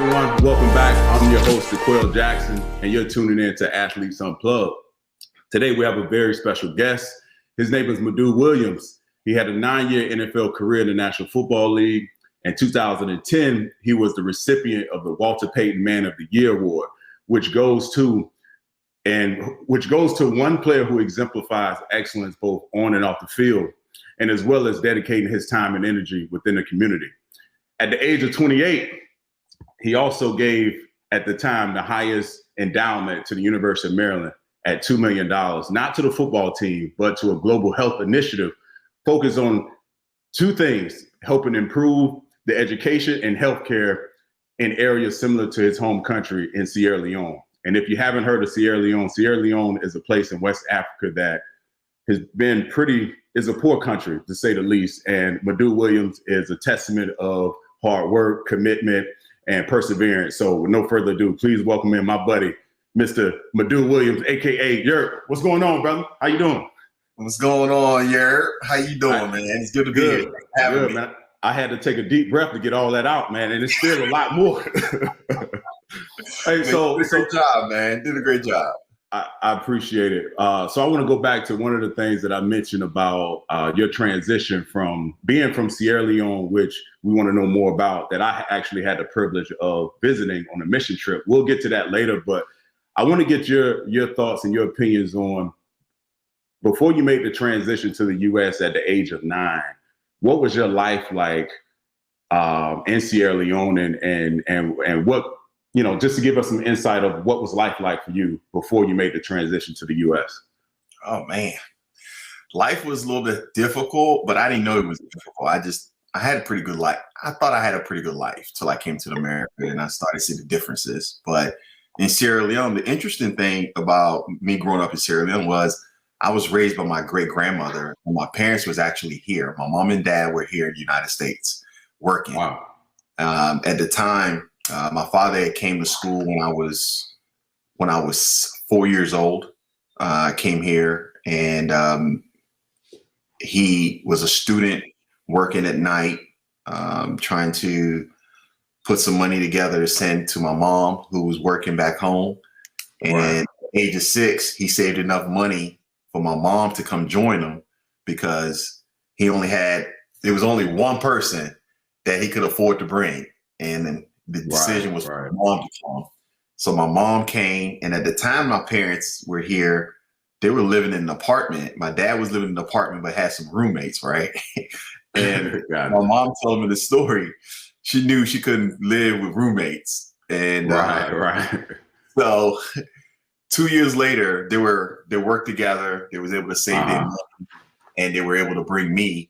everyone. Welcome back. I'm your host, Sequel Jackson, and you're tuning in to Athletes Unplugged. Today, we have a very special guest. His name is Madieu Williams. He had a 9-year NFL career in the National Football League. In 2010, he was the recipient of the Walter Payton Man of the Year Award, which goes to one player who exemplifies excellence both on and off the field, and as well as dedicating his time and energy within the community. At the age of 28, he also gave, at the time, the highest endowment to the University of Maryland at $2 million, not to the football team, but to a global health initiative focused on two things: helping improve the education and healthcare in areas similar to his home country in Sierra Leone. And if you haven't heard of Sierra Leone is a place in West Africa that has been is a poor country, to say the least. And Madieu Williams is a testament of hard work, commitment, and perseverance. So with no further ado, please welcome in my buddy, Mr. Madieu Williams, AKA Yerk. What's going on, brother? How you doing? What's going on, Yerk? How you doing, man? It's good to be here. Good, man. I had to take a deep breath to get all that out, man, and it's still a lot more. Hey, so did a great job, man. Did a great job. I appreciate it. So I want to go back to one of the things that I mentioned about your transition from being from Sierra Leone, which we want to know more about, that I actually had the privilege of visiting on a mission trip. We'll get to that later, but I want to get your thoughts and your opinions on, before you made the transition to the U.S. at the age of 9, what was your life like in Sierra Leone, and what, just to give us some insight of what was life like for you before you made the transition to the U.S. Oh, man. Life was a little bit difficult, but I didn't know it was difficult. I had a pretty good life. I thought I had a pretty good life till I came to America and I started to see the differences. But in Sierra Leone, the interesting thing about me growing up in Sierra Leone was I was raised by my great-grandmother, and my parents was actually here. My mom and dad were here in the United States working. Wow. At the time, my father came to school when I was 4 years old. Came here, and he was a student working at night, trying to put some money together to send to my mom, who was working back home. And at the age of 6, he saved enough money for my mom to come join him, because there was only one person that he could afford to bring. And then the decision was for my mom to come. So my mom came, and at the time my parents were here, they were living in an apartment. My dad was living in an apartment, but had some roommates, right? And my mom told me the story. She knew she couldn't live with roommates. And so 2 years later, they worked together. They was able to save their money, and they were able to bring me.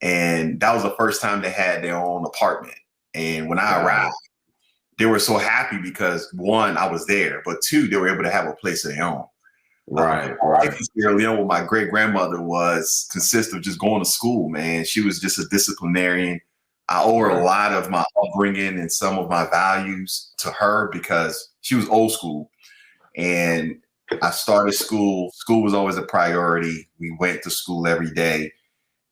And that was the first time they had their own apartment. And when I arrived, they were so happy because, one, I was there, but two, they were able to have a place of their own. Life in Sierra Leone with my great-grandmother consists of just going to school, man. She was just a disciplinarian. I owe her a lot of my upbringing and some of my values to her, because she was old school. And I started school. School was always a priority. We went to school every day,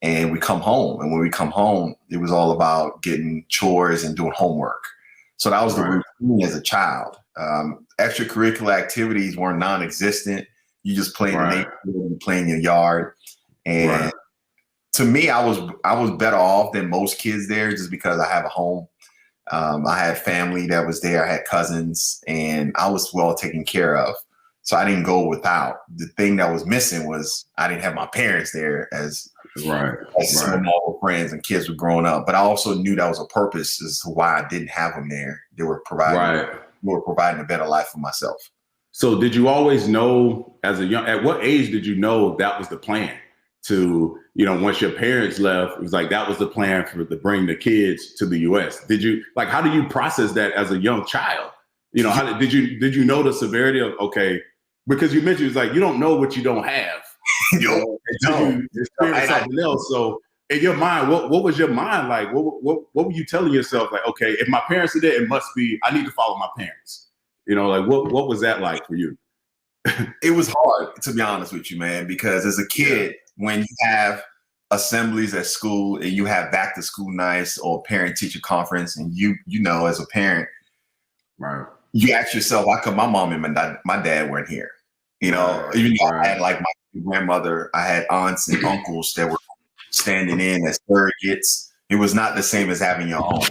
and we come home. And when we come home, it was all about getting chores and doing homework. So that was the routine as a child. Extracurricular activities were non-existent. You just play in the neighborhood, you play in your yard. And to me, I was better off than most kids there, just because I have a home. I had family that was there. I had cousins, and I was well taken care of. So I didn't go without. The thing that was missing was I didn't have my parents there as some of my old friends and kids were growing up. But I also knew that was a purpose as to why I didn't have them there. They were providing a better life for myself. So did you always know at what age did you know that was the plan to, once your parents left, it was like, that was the plan to bring the kids to the U.S. How do you process that as a young child? How did you know the severity of, okay, because you mentioned it's like, you don't know what you don't have. You experience something else. So in your mind, what was your mind like? What were you telling yourself? Like, okay, if my parents are there, it must be, I need to follow my parents. What was that like for you? It was hard, to be honest with you, man, because as a kid, when you have assemblies at school and you have back to school nights or parent teacher conference, and you know, as a parent, Right. You ask yourself, how come my mom and my dad weren't here? You know, even though I had like my grandmother, I had aunts and uncles that were standing in as surrogates. It was not the same as having your own.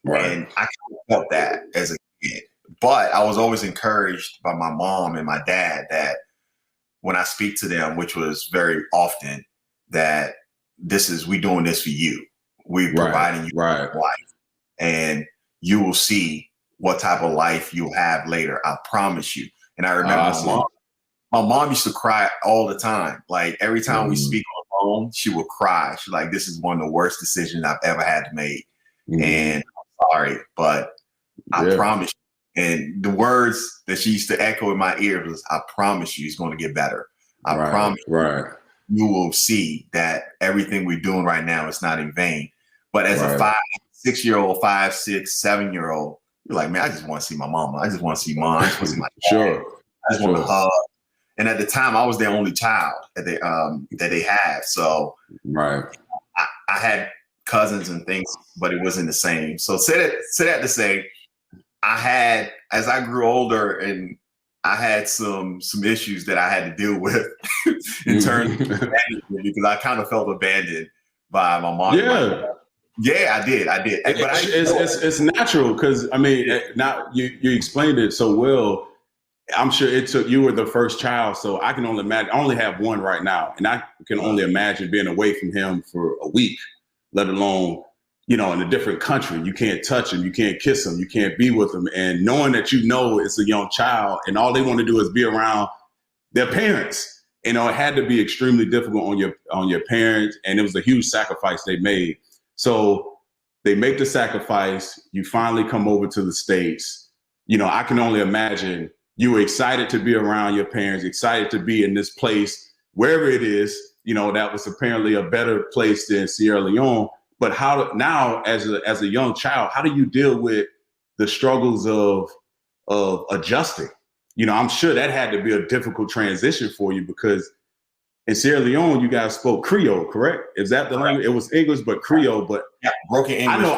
Right. And I kind of felt that as a kid. But I was always encouraged by my mom and my dad that when I speak to them, which was very often, that we doing this for you. We're providing you life. And you will see what type of life you'll have later. I promise you. And I remember my mom used to cry all the time. Like every time we speak on the phone, she would cry. She's like, this is one of the worst decisions I've ever had to make. And I'm sorry, but I promise you. And the words that she used to echo in my ears was, I promise you it's going to get better. I promise you will see that everything we're doing right now is not in vain. But as a 5, 6-year-old, 5, 6, 7-year-old, you're like, man, I just want to see my mama. I just want to see mom. I just want to see my dad. I just want to hug. And at the time, I was their only child that they had. So I had cousins and things, but it wasn't the same. So say that to say, as I grew older and I had some issues that I had to deal with in terms of abandonment, because I kind of felt abandoned by my mom. Yeah, I did. But it's natural because I mean, now you explained it so well. I'm sure you were the first child, so I can only imagine. I only have one right now, and I can only imagine being away from him for a week, let alone, in a different country. You can't touch him, you can't kiss him, you can't be with him, and knowing that it's a young child, and all they want to do is be around their parents. It had to be extremely difficult on your parents, and it was a huge sacrifice they made. So they make the sacrifice. You finally come over to the States. I can only imagine you were excited to be around your parents, excited to be in this place, wherever it is, that was apparently a better place than Sierra Leone. But now as a young child, how do you deal with the struggles of adjusting? I'm sure that had to be a difficult transition for you because in Sierra Leone, you guys spoke Creole, correct? Is that the language? It was English, but Creole. But broken English. I know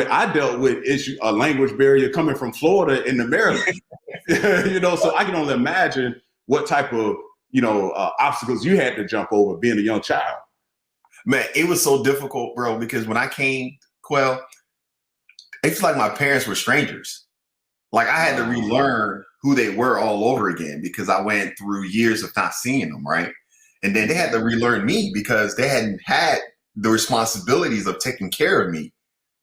I dealt with a language barrier coming from Florida into Maryland. So I can only imagine what type of obstacles you had to jump over being a young child. Man, it was so difficult, bro, because when I came, Quell, it's like my parents were strangers. Like I had to relearn who they were all over again because I went through years of not seeing them, right? And then they had to relearn me because they hadn't had the responsibilities of taking care of me.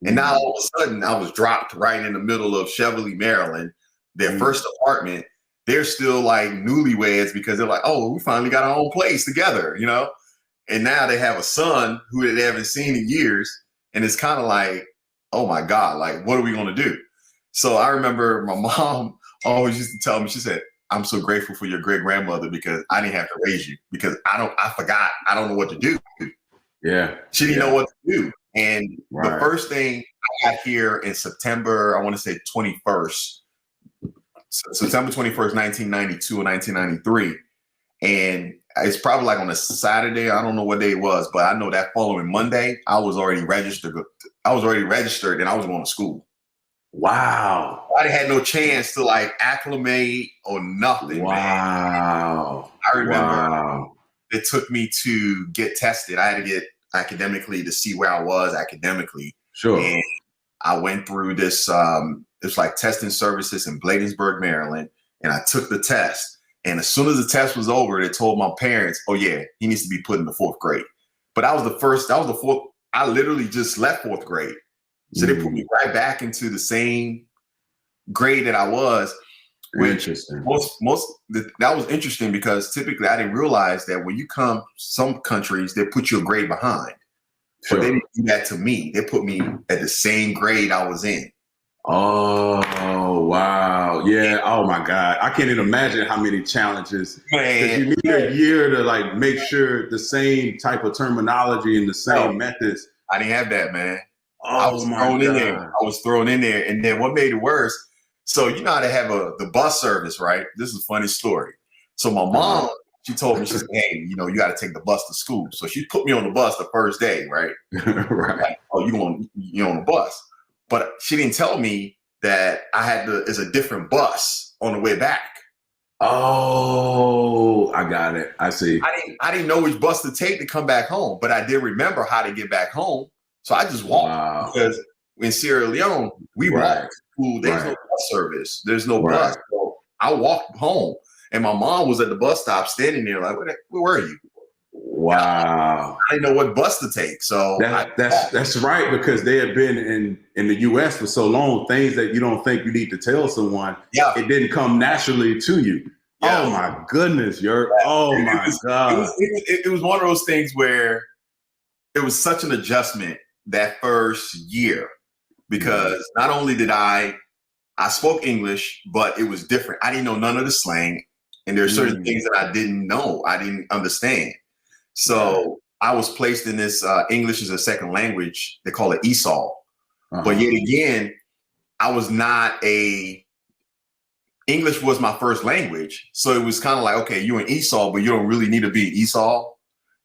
And now all of a sudden I was dropped right in the middle of Cheverly, Maryland, their first apartment. They're still like newlyweds because they're like, oh, we finally got our own place together, And now they have a son who they haven't seen in years. And it's kind of like, oh my God, like, what are we going to do? So I remember my mom always used to tell me, she said, I'm so grateful for your great grandmother because I didn't have to raise you because I forgot. I don't know what to do. Yeah. She didn't know what to do. And the first thing I got here in September, I want to say 21st, September 21st, 1992 or 1993. And it's probably like on a Saturday. I don't know what day it was, but I know that following Monday, I was already registered and I was going to school. Wow. I had no chance to like acclimate or nothing. Wow. Man. I remember it took me to get tested. I had to get academically to see where I was academically. Sure. And I went through this, it's like testing services in Bladensburg, Maryland. And I took the test. And as soon as the test was over, they told my parents, oh yeah, he needs to be put in the 4th grade. But that was the 4th. I literally just left 4th grade. So they put me right back into the same grade that I was, which that was interesting because typically I didn't realize that when you come, some countries, they put you a grade behind, but they didn't do that to me. They put me at the same grade I was in. Oh, wow. Yeah. Oh my God. I can't even imagine how many challenges. Man. You need a year to like make sure the same type of terminology and the same methods. I didn't have that, man. I was thrown in there. And then what made it worse? So you know how they have the bus service, right? This is a funny story. So my mom, she told me, she said, hey, you got to take the bus to school. So she put me on the bus the first day, right? Right. Like, oh, you're on the bus. But she didn't tell me that I had to, is a different bus on the way back. Oh, I got it. I see. I didn't know which bus to take to come back home, but I did remember how to get back home. So I just walked because in Sierra Leone, we walked to school. There's no bus service. There's no bus. So I walked home and my mom was at the bus stop standing there like, where were you? Wow. I didn't know what bus to take. So that's right, because they had been in the US for so long, things that you don't think you need to tell someone. Yeah. It didn't come naturally to you. Yeah. Oh my goodness, oh my God. It was one of those things where it was such an adjustment that first year, because not only did I spoke English, but it was different. I didn't know none of the slang. And there are certain things that I didn't know. I didn't understand. So I was placed in this English as a second language. They call it ESOL. But yet again, I was not English was my first language. So it was kind of like, okay, you're an ESOL, but you don't really need to be an ESOL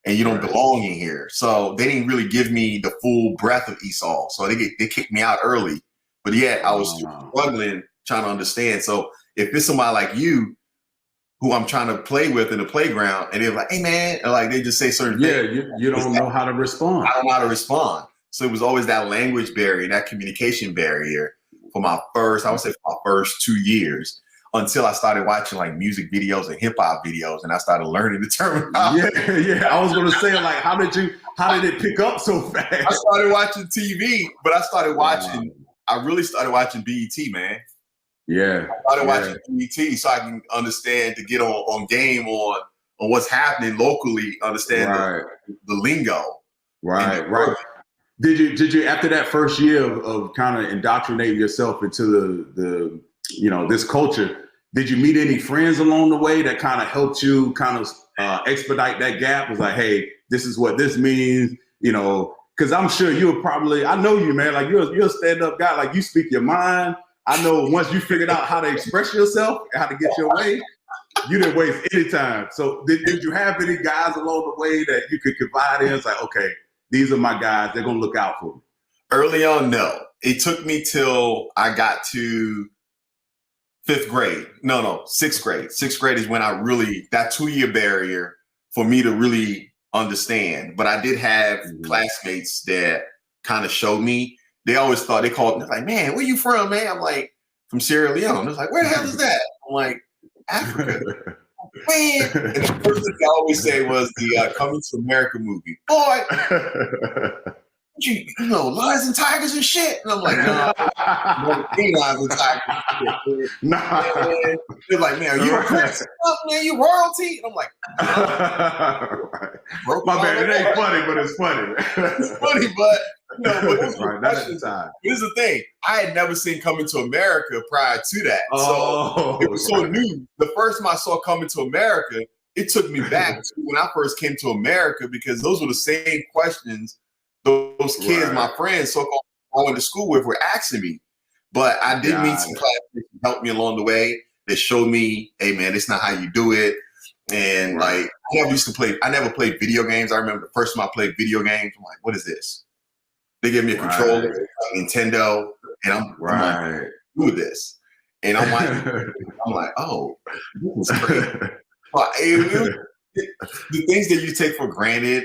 and you don't belong in here. So they didn't really give me the full breadth of ESOL. So they kicked me out early. But yet I was struggling trying to understand. So if it's somebody like you, who I'm trying to play with in the playground, and they're like, hey man, and like they just say certain things. Yeah, you don't know how to respond. I don't know how to respond. So it was always that language barrier, that communication barrier for my first 2 years, until I started watching like music videos and hip hop videos, and I started learning the terminology. Yeah. I was gonna say, like, how did it pick up so fast? I started watching TV, but I really started watching BET, man. Yeah. I started watching BET so I can understand, to get on game on what's happening locally, understand the lingo. Right. Did you after that first year of kind of indoctrinating yourself into the this culture, did you meet any friends along the way that kind of helped you kind of expedite that gap? It was like, hey, this is what this means, because I'm sure I know you, man, like you're a stand-up guy, like you speak your mind. I know once you figured out how to express yourself and how to get your way, you didn't waste any time. So did you have any guys along the way that you could confide in? It's like, okay, these are my guys. They're going to look out for me. Early on, no. It took me till I got to fifth grade. No, sixth grade. Sixth grade is when I really, that 2-year barrier for me to really understand. But I did have classmates that kind of showed me. They always thought, they called me like, man, where you from, man? I'm like, from Sierra Leone. They're like, where the hell is that? I'm like, Africa. Man. And the first thing I always say was the Coming to America movie. Boy, you know, lions and tigers and shit. And I'm like, no, lions and tigers. Nah. They're like, man, are you a prince? Man, you royalty? And I'm like, my bad. It ain't funny, but it's funny. It's funny, but but those questions. Here's the thing: I had never seen Coming to America prior to that, so it was so new. The first time I saw Coming to America, it took me back to when I first came to America, because those were the same questions those kids, my friends, so-called I went to school with, were asking me. But I did meet some classmates who helped me along the way. That showed me, hey man, it's not how you do it. And like, I never played video games. I remember the first time I played video games, I'm like, what is this? They gave me a controller, a Nintendo, and I'm like, do this. And I'm like, oh, this is crazy. But the things that you take for granted,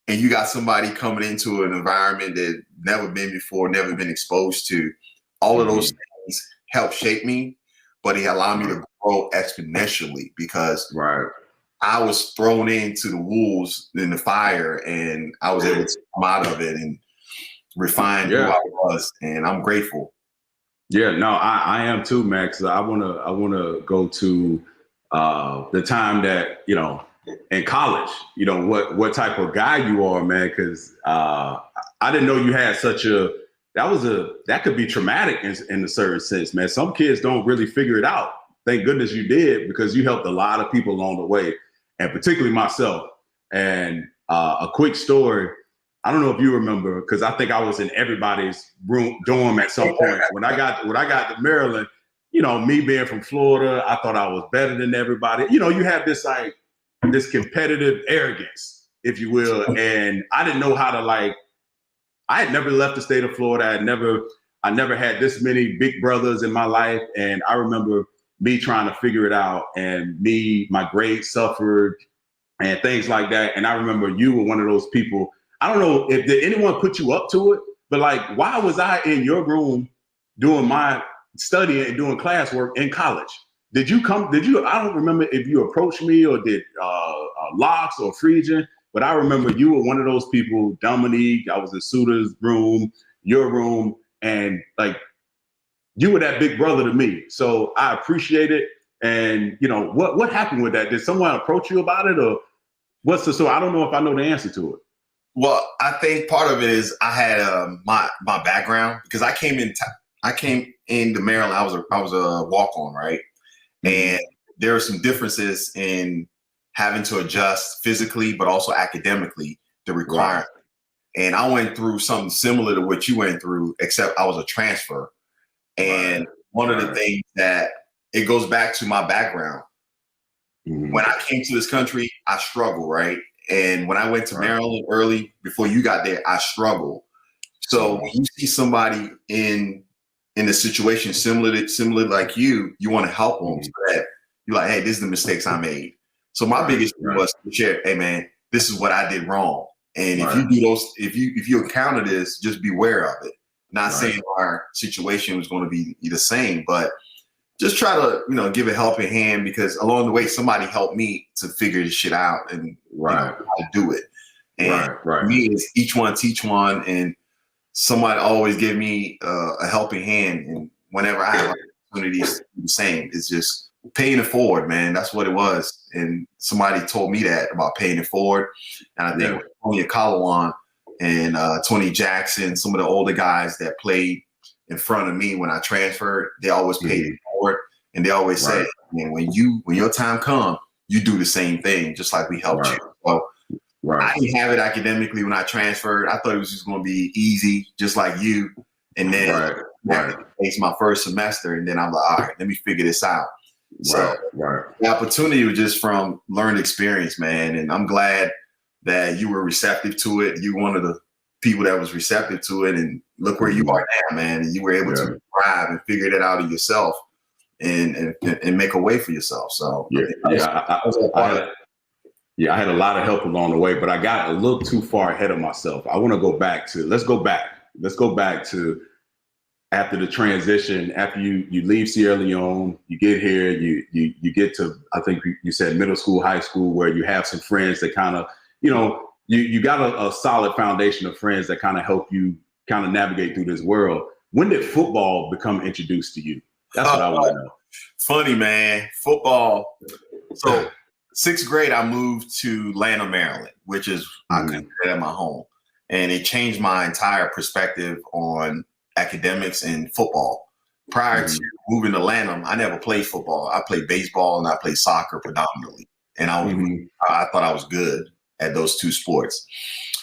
and you got somebody coming into an environment that never been before, never been exposed to, all of those things help shape me, but it allowed me to grow exponentially, because I was thrown into the wolves in the fire, and I was able to come out of it and refine who I was, and I'm grateful. Yeah, no, I am too, Max. I wanna go to the time that in college, what type of guy you are, man. Because I didn't know you had that could be traumatic in a certain sense, man. Some kids don't really figure it out. Thank goodness you did, because you helped a lot of people along the way, and particularly myself. And a quick story. I don't know if you remember, because I think I was in everybody's dorm at some point. When I got to Maryland, me being from Florida, I thought I was better than everybody. You have this this competitive arrogance, if you will. And I didn't know how to I had never left the state of Florida. I had never I never had this many big brothers in my life. And I remember me trying to figure it out, and my grades suffered and things like that. And I remember you were one of those people. I don't know if did anyone put you up to it, but like, why was I in your room doing my studying and doing classwork in college? I don't remember if you approached me or did Locks or Friesian, but I remember you were one of those people, Dominique, I was in Suter's room, your room, and like, you were that big brother to me. So I appreciate it. And what happened with that? Did someone approach you about it, or so I don't know if I know the answer to it. Well, I think part of it is I had my background, because I came into Maryland. I was a walk-on, right? And there are some differences in having to adjust physically, but also academically, the requirement. Right. And I went through something similar to what you went through, except I was a transfer. And one of the things that it goes back to my background. When I came to this country, I struggled, right? And when I went to Maryland early, before you got there, I struggled. So when you see somebody in a situation similar like you want to help them. So that you're like, hey, this is the mistakes I made. So my biggest thing was to share, hey man, this is what I did wrong. And if you do those, if you encounter this, just beware of it. Not saying our situation was going to be the same, but just try to, give a helping hand, because along the way, somebody helped me to figure this shit out and how to do it. And for me, it's each one teach one, and somebody always give me a helping hand. And whenever I have opportunities to do the same, it's just paying it forward, man. That's what it was. And somebody told me that about paying it forward. And I think Tony Akalawan and Tony Jackson, some of the older guys that played in front of me when I transferred, they always paid it forward. And they always said, man, when your time comes, you do the same thing, just like we helped you. So I didn't have it academically when I transferred. I thought it was just going to be easy, just like you. And then it's my first semester, and then I'm like, all right, let me figure this out. So the opportunity was just from learned experience, man. And I'm glad that you were receptive to it. You were one of the people that was receptive to it, and look where you are now, man. And you were able to thrive and figure that out of yourself and make a way for yourself. So I had a lot of help along the way, but I got a little too far ahead of myself. I want to go back to, let's go back to after the transition, after you leave Sierra Leone, you get here, you get to, I think you said middle school, high school, where you have some friends that kind of, you got a solid foundation of friends that kind of help you kind of navigate through this world. When did football become introduced to you? That's what I want to know. Funny, man. Football. So 6th grade, I moved to Lanham, Maryland, which is I consider my home. And it changed my entire perspective on academics and football. Prior to moving to Lanham, I never played football. I played baseball and I played soccer predominantly. And I thought I was good at those two sports.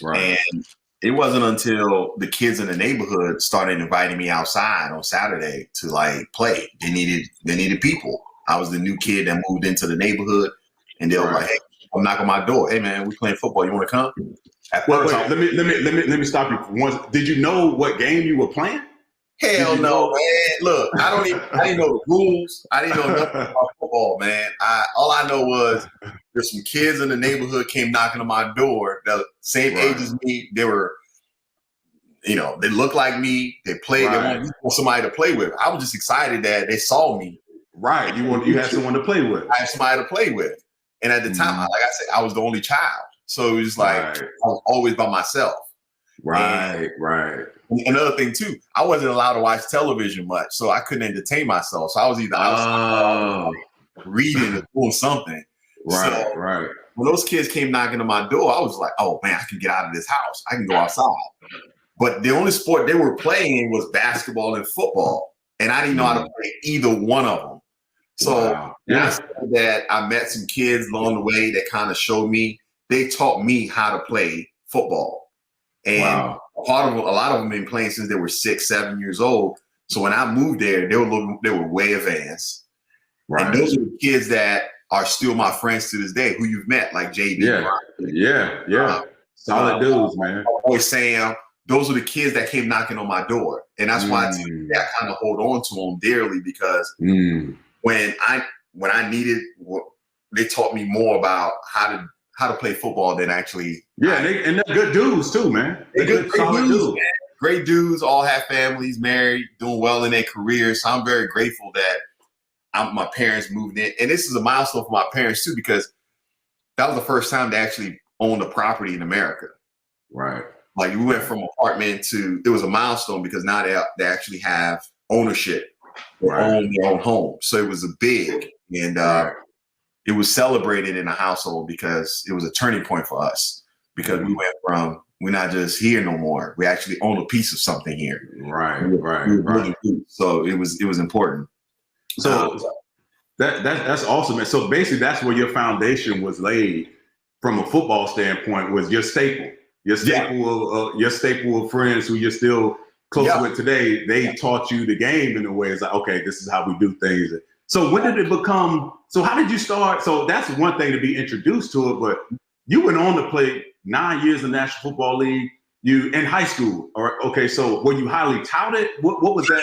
And it wasn't until the kids in the neighborhood started inviting me outside on Saturday to like play. They needed people. I was the new kid that moved into the neighborhood, and they were like, "Hey, I'm knocking on my door. Hey man, we playing football. You want to come?" Let me stop you once. Did you know what game you were playing? Hell no, man. Look, I didn't know the rules. I didn't know nothing about football, man. All I know was there's some kids in the neighborhood came knocking on my door, the same age as me. They were, they looked like me. They played. They wanted somebody to play with. I was just excited that they saw me. Right. You had someone to play with. I had somebody to play with. And at the time, like I said, I was the only child. So it was like I was always by myself. Right. Another thing too, I wasn't allowed to watch television much, so I couldn't entertain myself. So I was either outside reading or doing something. Right. When those kids came knocking on my door, I was like, "Oh man, I can get out of this house. I can go outside." But the only sport they were playing was basketball and football, and I didn't know how to play either one of them. So I said that I met some kids along the way that kind of showed me. They taught me how to play football. And a lot of them been playing since they were 6, 7 years old. So when I moved there, they were way advanced. Right. And those are the kids that are still my friends to this day, who you've met, like JD. Yeah. Solid dudes, man. My boy Sam, those were the kids that came knocking on my door. And that's why I kind of hold on to them dearly, because when I needed, they taught me more about how to play football than actually. Yeah, and they're good dudes too, man. They're good solid dudes. Man. Great dudes, all have families, married, doing well in their careers. So I'm very grateful that my parents moved in. And this is a milestone for my parents too, because that was the first time they actually owned a property in America. Right. Like we went from apartment to, it was a milestone because now they actually have ownership. They own their own home. So it was a big, and it was celebrated in the household because it was a turning point for us, because we went from, we're not just here no more. We actually own a piece of something here. Right. So it was important. So that's awesome. So basically that's where your foundation was laid from a football standpoint, was your staple. Your staple of friends who you're still close with today. They taught you the game in a way. It's like, okay, this is how we do things. So when did it become? So how did you start? So that's one thing to be introduced to it, but you went on to play 9 years in the National Football League. You in high school, or okay? So were you highly touted? What was that?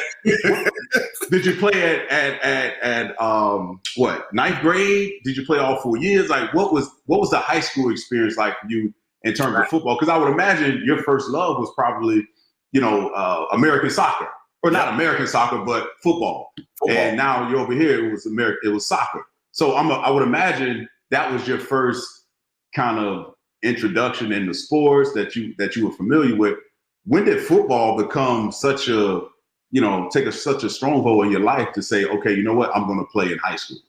Did you play at what, ninth grade? Did you play all 4 years? Like what was the high school experience like for you in terms of football? Because I would imagine your first love was probably, American soccer, or not American soccer, but football. And now you're over here. It was soccer. So I would imagine that was your first kind of introduction into sports that you were familiar with. When did football become such a, such a stronghold in your life to say, okay, you know what, I'm going to play in high school?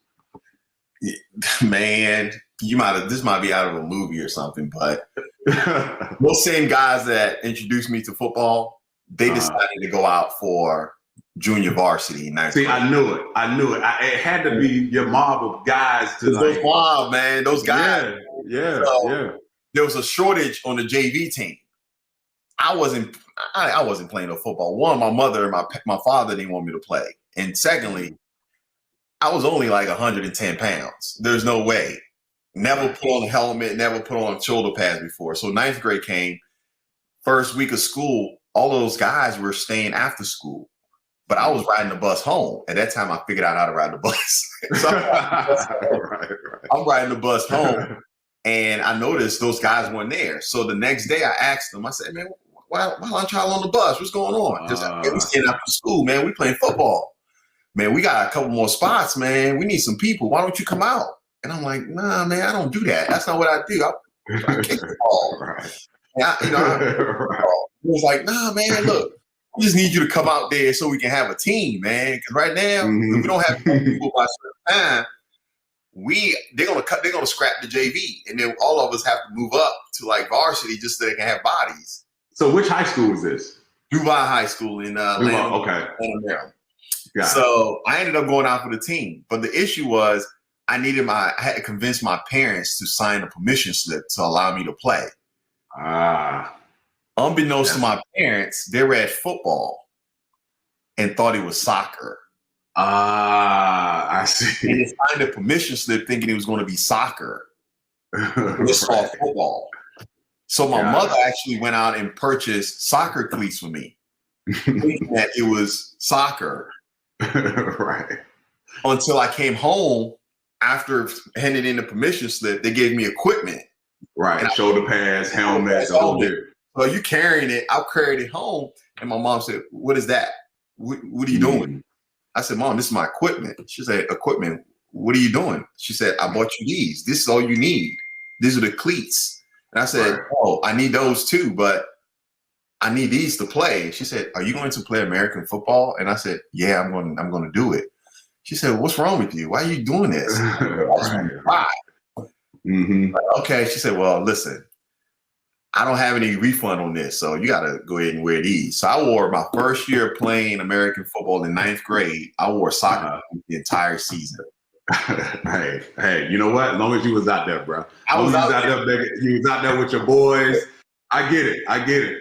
Man, this might be out of a movie or something, but those same guys that introduced me to football, they decided to go out for junior varsity. See, I knew it. It had to be your mob of guys to those mob, man. Those guys. Yeah. There was a shortage on the JV team. I wasn't playing no football. One, my mother and my father didn't want me to play, and secondly, I was only like 110 pounds. There's no way. Never put on a helmet, never put on shoulder pads before. So ninth grade came, first week of school, all of those guys were staying after school. But I was riding the bus home. At that time, I figured out how to ride the bus. So I'm riding the bus home, and I noticed those guys weren't there. So the next day I asked them, I said, man, why aren't y'all on the bus? What's going on? Because we staying after school, man. We playing football. Man, we got a couple more spots, man. We need some people. Why don't you come out? And I'm like, nah, man, I don't do that. That's not what I do. I kick the ball. He was like, nah, man, look, we just need you to come out there so we can have a team, man. Because right now, if we don't have people by a certain time, they're gonna scrap the JV, and then all of us have to move up to like varsity just so they can have bodies. So which high school is this? Duval High School in Atlanta, Maryland. So I ended up going out for the team, but the issue was I had to convince my parents to sign a permission slip to allow me to play. Unbeknownst to my parents, they read football and thought it was soccer. I see. And they signed a permission slip thinking it was going to be soccer. It saw football. So my mother actually went out and purchased soccer cleats for me, thinking that it was soccer. Right. Until I came home after handing in the permission slip, they gave me equipment. Right. Shoulder pads, helmets, all that. So you carrying it? I carried it home, and my mom said, "What is that? What are you doing?" I said, "Mom, this is my equipment." She said, "Equipment? What are you doing?" She said, "I bought you these. This is all you need. These are the cleats." And I said, "Oh, I need those too, but I need these to play." She said, "Are you going to play American football?" And I said, "Yeah, I'm going to do it." She said, "What's wrong with you? Why are you doing this?" Okay. She said, "Well, listen, I don't have any refund on this, so you got to go ahead and wear these." So I wore my first year playing American football in ninth grade. I wore soccer the entire season. Hey, you know what? As long as you was out there, bro. I was out there. You was out there with your boys. I get it.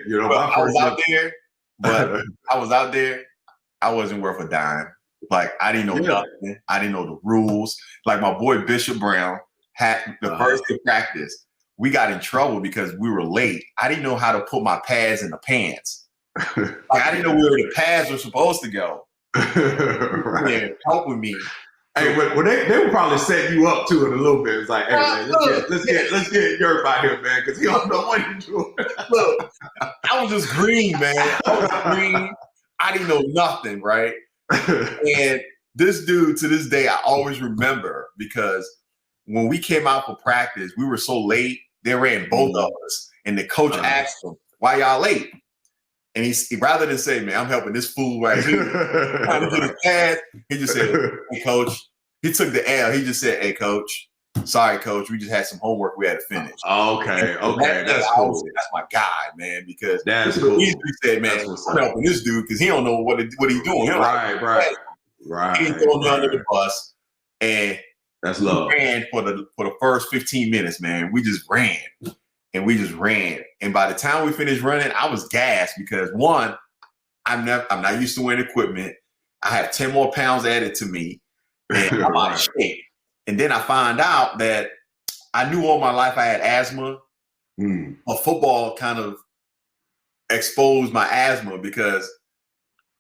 You know, I was out there, but I was out there. I wasn't worth a dime. Like, I didn't know nothing. I didn't know the rules. Like, my boy Bishop Brown had the first day of practice. we got in trouble because we were late. I didn't know how to put my pads in the pants. Like I didn't know where the pads were supposed to go. Right. Helping me. Hey, but they would probably set you up to it a little bit. It's like, hey, man, let's get Yerp out here, man, because he don't know what he's doing. Look, I was just green, man. I was green. I didn't know nothing, right? And this dude, to this day, I always remember because when we came out for practice, we were so late. They ran both of us, and the coach asked him, "Why y'all late?" And he rather than say, "Man, I'm helping this fool right here," trying to get his pad, he just said, "Hey, coach." He took the L. He just said, "Hey, coach. Sorry, coach. We just had some homework we had to finish." Okay, that's cool. That's my guy, man, because that's cool. He said, "Man, I'm helping this dude because he don't know what he's doing." Right. He threw me under the bus, and that's love. We ran for the first 15 minutes, man. We just ran. And by the time we finished running, I was gassed because one, I'm not used to wearing equipment. I have 10 more pounds added to me, and I'm out of shape. And then I find out that I knew all my life I had asthma. But football kind of exposed my asthma because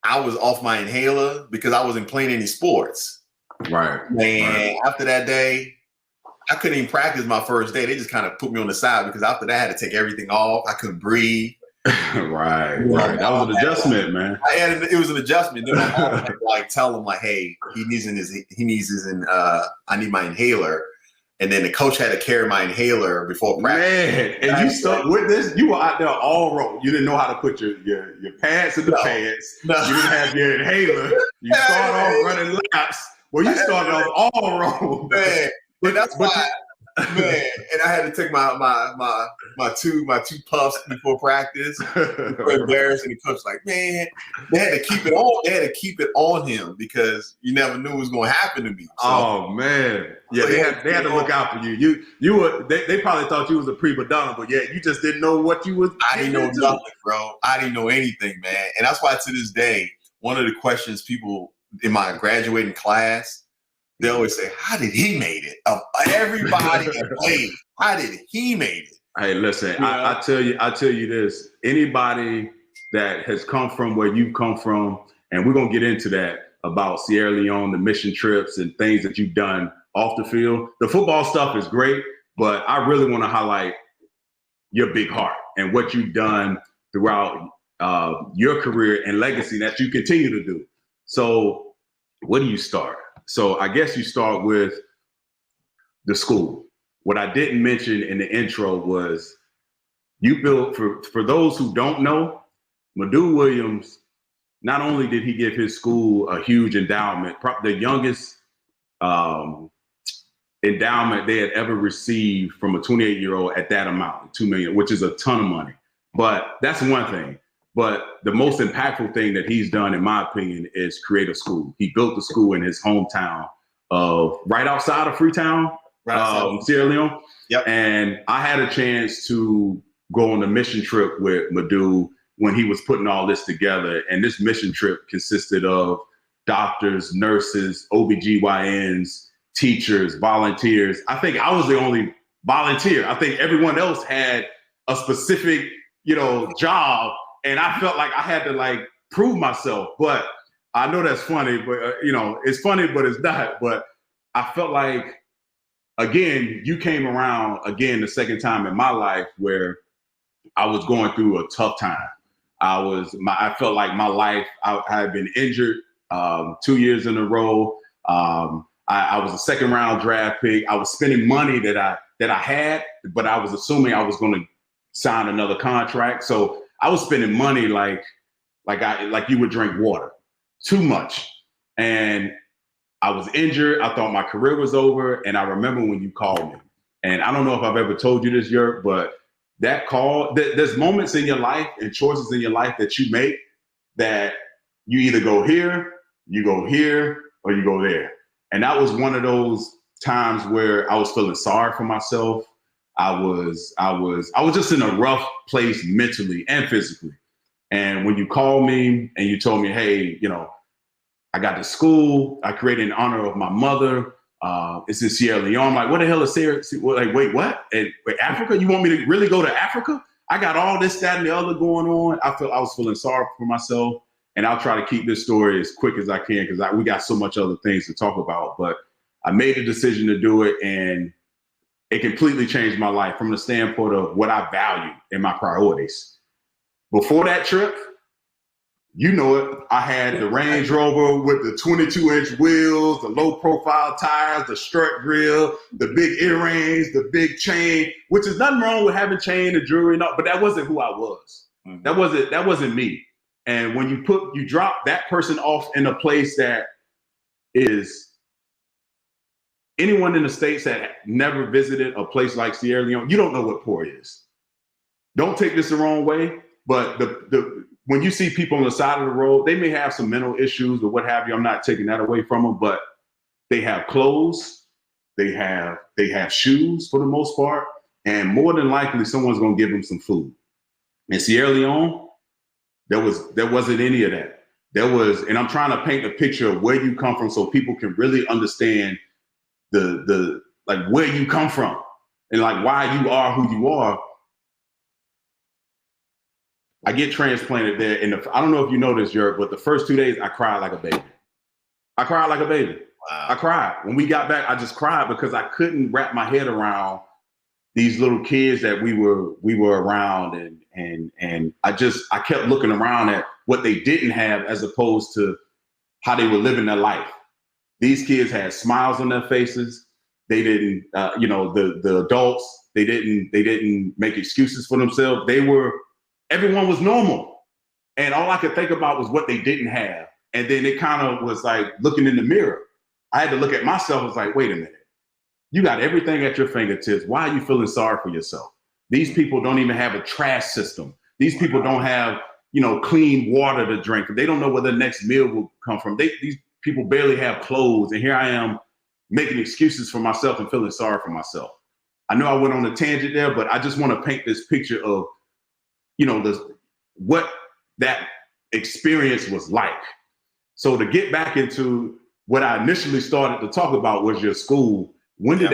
I was off my inhaler because I wasn't playing any sports. Right. And after that day, I couldn't even practice my first day. They just kind of put me on the side because after that, I had to take everything off. I couldn't breathe. Right. That was an adjustment, man. It was an adjustment. Then my mom had to like tell him like, "Hey, I need my inhaler." And then the coach had to carry my inhaler before practice. Man, and you stuck with this. You were out there all wrong. You didn't know how to put your pads in the pants. No. You didn't have your inhaler. You started off running laps. Well, you started off all wrong, man. But that's why, man. And I had to take my two puffs before practice. Embarrassing. The coach like, man, they had to keep it on. They had to keep it on him because you never knew what was going to happen to me. So, oh man, yeah, they had to look out for you. You were. They probably thought you was a prima donna, but yeah, you just didn't know what you was. I didn't know nothing, bro. I didn't know anything, man. And that's why to this day, one of the questions people in my graduating class, they always say, "How did he made it? Of everybody that played, how did he made it?" Hey, listen, I tell you this. Anybody that has come from where you've come from, and we're gonna get into that about Sierra Leone, the mission trips and things that you've done off the field. The football stuff is great, but I really want to highlight your big heart and what you've done throughout your career and legacy that you continue to do. So where do you start? So I guess you start with the school. What I didn't mention in the intro was you built, for those who don't know, Madieu Williams, not only did he give his school a huge endowment, the youngest endowment they had ever received from a 28-year-old at that amount, $2 million, which is a ton of money. But that's one thing. But the most impactful thing that he's done, in my opinion, is create a school. He built the school in his hometown of right outside of Freetown, Sierra Leone. Yep. And I had a chance to go on a mission trip with Madieu when he was putting all this together. And this mission trip consisted of doctors, nurses, OBGYNs, teachers, volunteers. I think I was the only volunteer. I think everyone else had a specific, job. And I felt like I had to prove myself. But I know that's funny, but it's funny, but it's not. But I felt like, again, you came around again the second time in my life where I was going through a tough time. I felt like my life, I had been injured 2 years in a row. I was a second round draft pick. I was spending money that I had, but I was assuming I was going to sign another contract. So I was spending money like you would drink water, too much. And I was injured. I thought my career was over. And I remember when you called me. And I don't know if I've ever told you this, Yerp, but that call, there's moments in your life and choices in your life that you make that you either go here, or you go there. And that was one of those times where I was feeling sorry for myself. I was just in a rough place mentally and physically. And when you called me and you told me, hey, I got to school, I created in honor of my mother. It's in Sierra Leone. I'm like, what the hell is Sierra? Like, wait, what? And wait, Africa? You want me to really go to Africa? I got all this, that, and the other going on. I was feeling sorry for myself, and I'll try to keep this story as quick as I can because we got so much other things to talk about. But I made the decision to do it, and it completely changed my life from the standpoint of what I value in my priorities. Before that trip, you know it, I had the Range Rover with the 22-inch wheels, the low-profile tires, the strut grill, the big earrings, the big chain, which is nothing wrong with having chain and jewelry, and all, but that wasn't who I was. Mm-hmm. That wasn't me. And when you drop that person off in a place that is, anyone in the States that never visited a place like Sierra Leone, you don't know what poor is. Don't take this the wrong way, but when you see people on the side of the road, they may have some mental issues or what have you. I'm not taking that away from them, but they have clothes, they have shoes for the most part, and more than likely someone's gonna give them some food. In Sierra Leone, there wasn't any of that. And I'm trying to paint a picture of where you come from so people can really understand the like where you come from and like why you are who you are. I get transplanted there, and I don't know if you know this, Yerk, but the first 2 days I cried like a baby. Wow. I cried. When we got back, I just cried because I couldn't wrap my head around these little kids that we were around, and I kept looking around at what they didn't have as opposed to how they were living their life. These kids had smiles on their faces. They didn't, the adults, they didn't make excuses for themselves. Everyone was normal. And all I could think about was what they didn't have. And then it kind of was like looking in the mirror. I had to look at myself and was like, wait a minute. You got everything at your fingertips. Why are you feeling sorry for yourself? These people don't even have a trash system. These people don't have, clean water to drink. They don't know where the next meal will come from. These people barely have clothes. And here I am making excuses for myself and feeling sorry for myself. I know I went on a tangent there, but I just want to paint this picture of what that experience was like. So to get back into what I initially started to talk about was your school. When did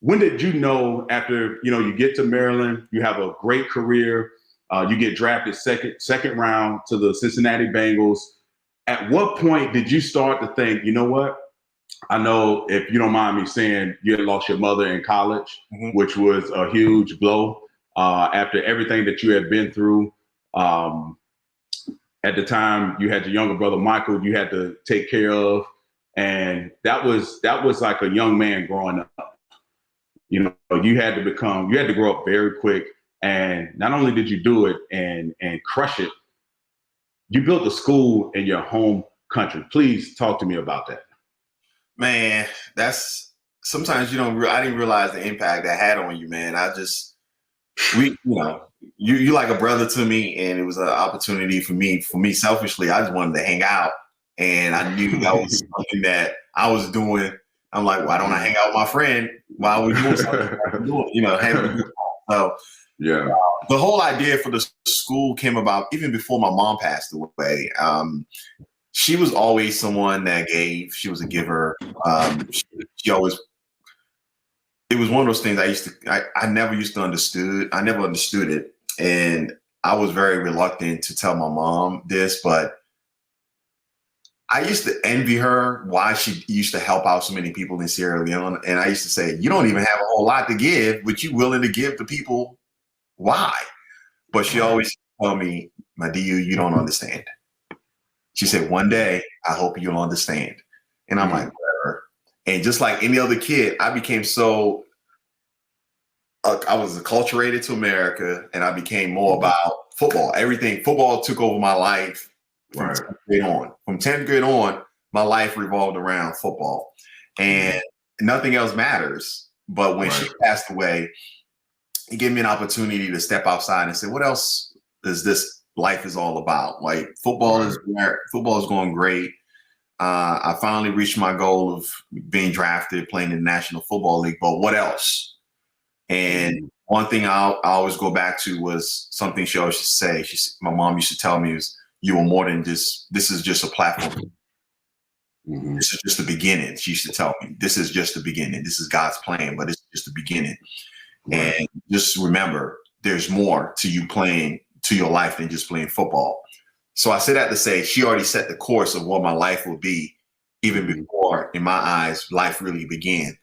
when did you know after, you get to Maryland, you have a great career, you get drafted second round to the Cincinnati Bengals. At what point did you start to think, you know what? I know, if you don't mind me saying, you had lost your mother in college, mm-hmm. which was a huge blow. After everything that you had been through, at the time you had your younger brother Michael you had to take care of, and that was like a young man growing up. You had to grow up very quick, and not only did you do it and crush it, you built a school in your home country. Please talk to me about that. Man, that's sometimes I didn't realize the impact that had on you, man. You like a brother to me, and it was an opportunity for me selfishly. I just wanted to hang out, and I knew that was something that I was doing. I'm like, why don't I hang out with my friend while we're doing something? So yeah, the whole idea for the school came about even before my mom passed away. She was always someone that gave. She was a giver. She always. It was one of those things I never understood it. And I was very reluctant to tell my mom this, but I used to envy her why she used to help out so many people in Sierra Leone. And I used to say, you don't even have a whole lot to give, but you willing to give to people. Why? But she always told me, Madieu, you don't understand. She said, one day, I hope you'll understand. And I'm like, whatever. And just like any other kid, I became I was acculturated to America, and I became more about football. Everything, football took over my life from 10th grade on. From 10th grade on, my life revolved around football. And nothing else matters. But when she passed away, it gave me an opportunity to step outside and say, what else is this life is all about? Like football is going great. I finally reached my goal of being drafted, playing in the National Football League, but what else? And one thing I always go back to was something she always used to say. My mom used to tell me is, you are more than this is just a platform. This is just the beginning. She used to tell me, this is just the beginning. This is God's plan, but it's just the beginning. Right. And just remember, there's more to you playing, to your life than just playing football. So I say that to say she already set the course of what my life will be even before, in my eyes, life really began.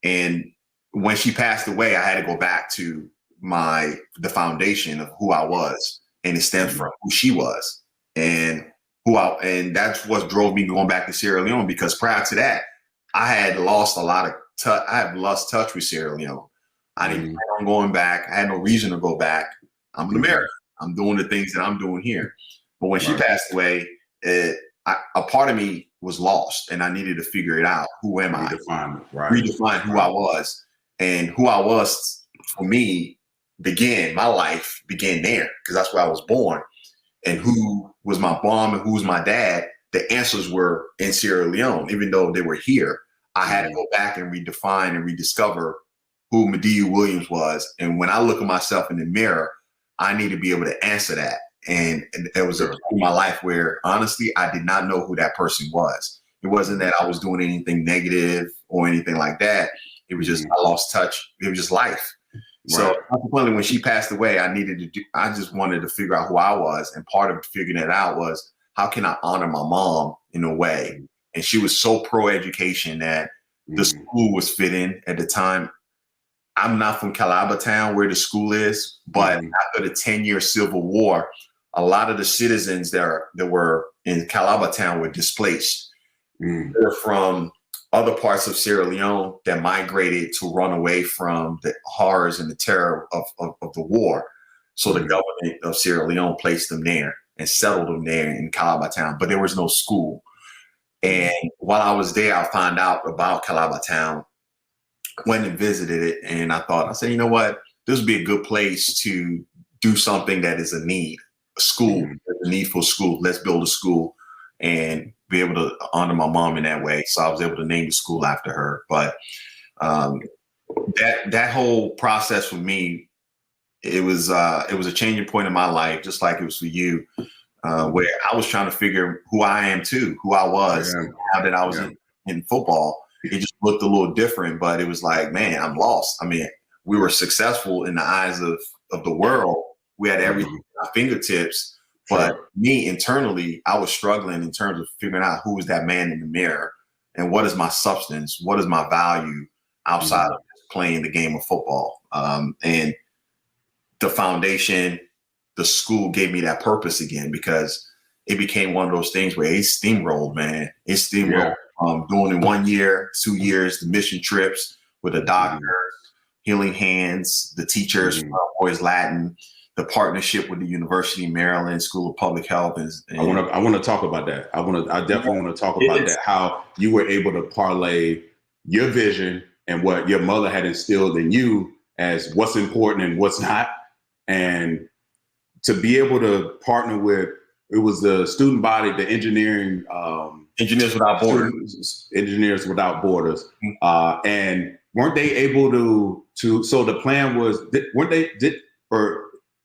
And when she passed away, I had to go back to the foundation of who I was, and it stems from who she was, and that's what drove me going back to Sierra Leone, because prior to that, I had lost a lot of touch. I had lost touch with Sierra Leone. I didn't plan on going back. I had no reason to go back. I'm an American. I'm doing the things that I'm doing here. But when she passed away, a part of me was lost, and I needed to figure it out. Who am I? Redefine who I was. And who I was, for me, my life began there, because that's where I was born. And who was my mom and who was my dad, the answers were in Sierra Leone. Even though they were here, I had to go back and redefine and rediscover who Madieu Williams was. And when I look at myself in the mirror, I need to be able to answer that. And there was a point in my life where, honestly, I did not know who that person was. It wasn't that I was doing anything negative or anything like that. It was just, I lost touch. It was just life. Right. So consequently, when she passed away, I just wanted to figure out who I was. And part of figuring it out was, how can I honor my mom in a way? And she was so pro-education that the school was fit in at the time. I'm not from Calabar Town, where the school is, but after the 10-year Civil War, a lot of the citizens that were in Calabar Town were displaced. They're from other parts of Sierra Leone that migrated to run away from the horrors and the terror of the war. So the government of Sierra Leone placed them there and settled them there in Calabar Town, but there was no school. And while I was there, I found out about Calabar Town, went and visited it, and I said, you know what, this would be a good place to do something that is a need, a school, a need for a school. Let's build a school and be able to honor my mom in that way. So I was able to name the school after her. But that whole process for me, it was a changing point in my life, just like it was for you, where I was trying to figure who I am too, who I was. Now that I was in football, it just looked a little different, but it was like, man, I'm lost. I mean, we were successful in the eyes of the world. We had everything at our fingertips, but me internally, I was struggling in terms of figuring out who is that man in the mirror, and what is my substance? What is my value outside of just playing the game of football? And the foundation, the school gave me that purpose again, because it became one of those things where it steamrolled, man. It steamrolled. Doing in 1 year, 2 years, the mission trips with the doctors, Healing Hands, the teachers, Boys Latin, the partnership with the University of Maryland School of Public Health. And I want to talk about that. I definitely want to talk about that. How you were able to parlay your vision and what your mother had instilled in you as what's important and what's not, and to be able to partner with. It was the student body, the engineering. Engineers Without Borders. Engineers Without Borders. And weren't they able to, so the plan was,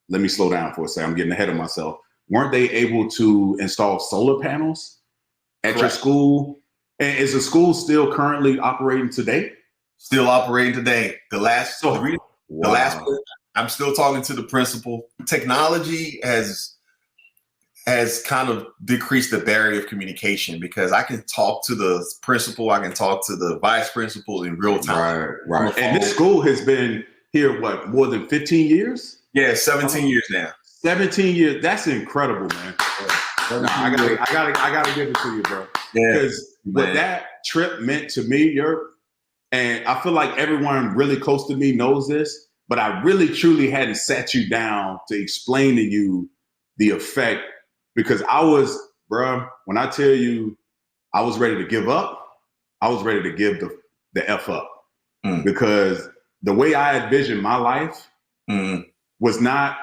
let me slow down for a second, I'm getting ahead of myself. Weren't they able to install solar panels at your school? And is the school still currently operating today? Still operating today. I'm still talking to the principal. Technology has kind of decreased the barrier of communication, because I can talk to the principal, I can talk to the vice principal in real time. Right. And this school has been here, what, more than 15 years? Yeah, 17 years now. 17 years. That's incredible, man. I gotta give it to you, bro. Because what that trip meant to me, and I feel like everyone really close to me knows this, but I really truly hadn't sat you down to explain to you the effect. Because when I tell you I was ready to give up, I was ready to give the F up. Because the way I envisioned my life was not,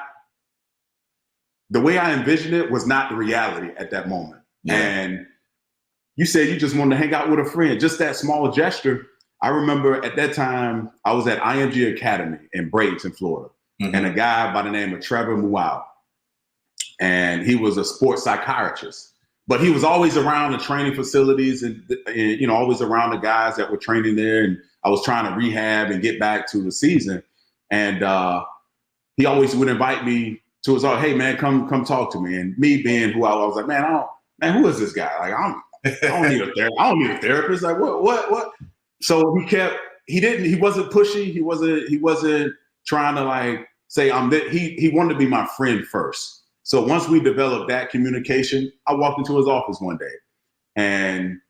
the way I envisioned it was not the reality at that moment. And you said you just wanted to hang out with a friend, just that small gesture. I remember at that time, I was at IMG Academy in Bradenton, Florida, and a guy by the name of Trevor Muau. And he was a sports psychiatrist. but he was always around the training facilities and always around the guys that were training there. And I was trying to rehab and get back to the season. And he always would invite me to his, hey man, come talk to me. And me being who I was like, man, who is this guy? Like, I don't need a therapist. I don't need a therapist. Like, what? So he wasn't pushy. He wasn't trying to like say I'm that. He wanted to be my friend first. So once we developed that communication, I walked into his office one day, and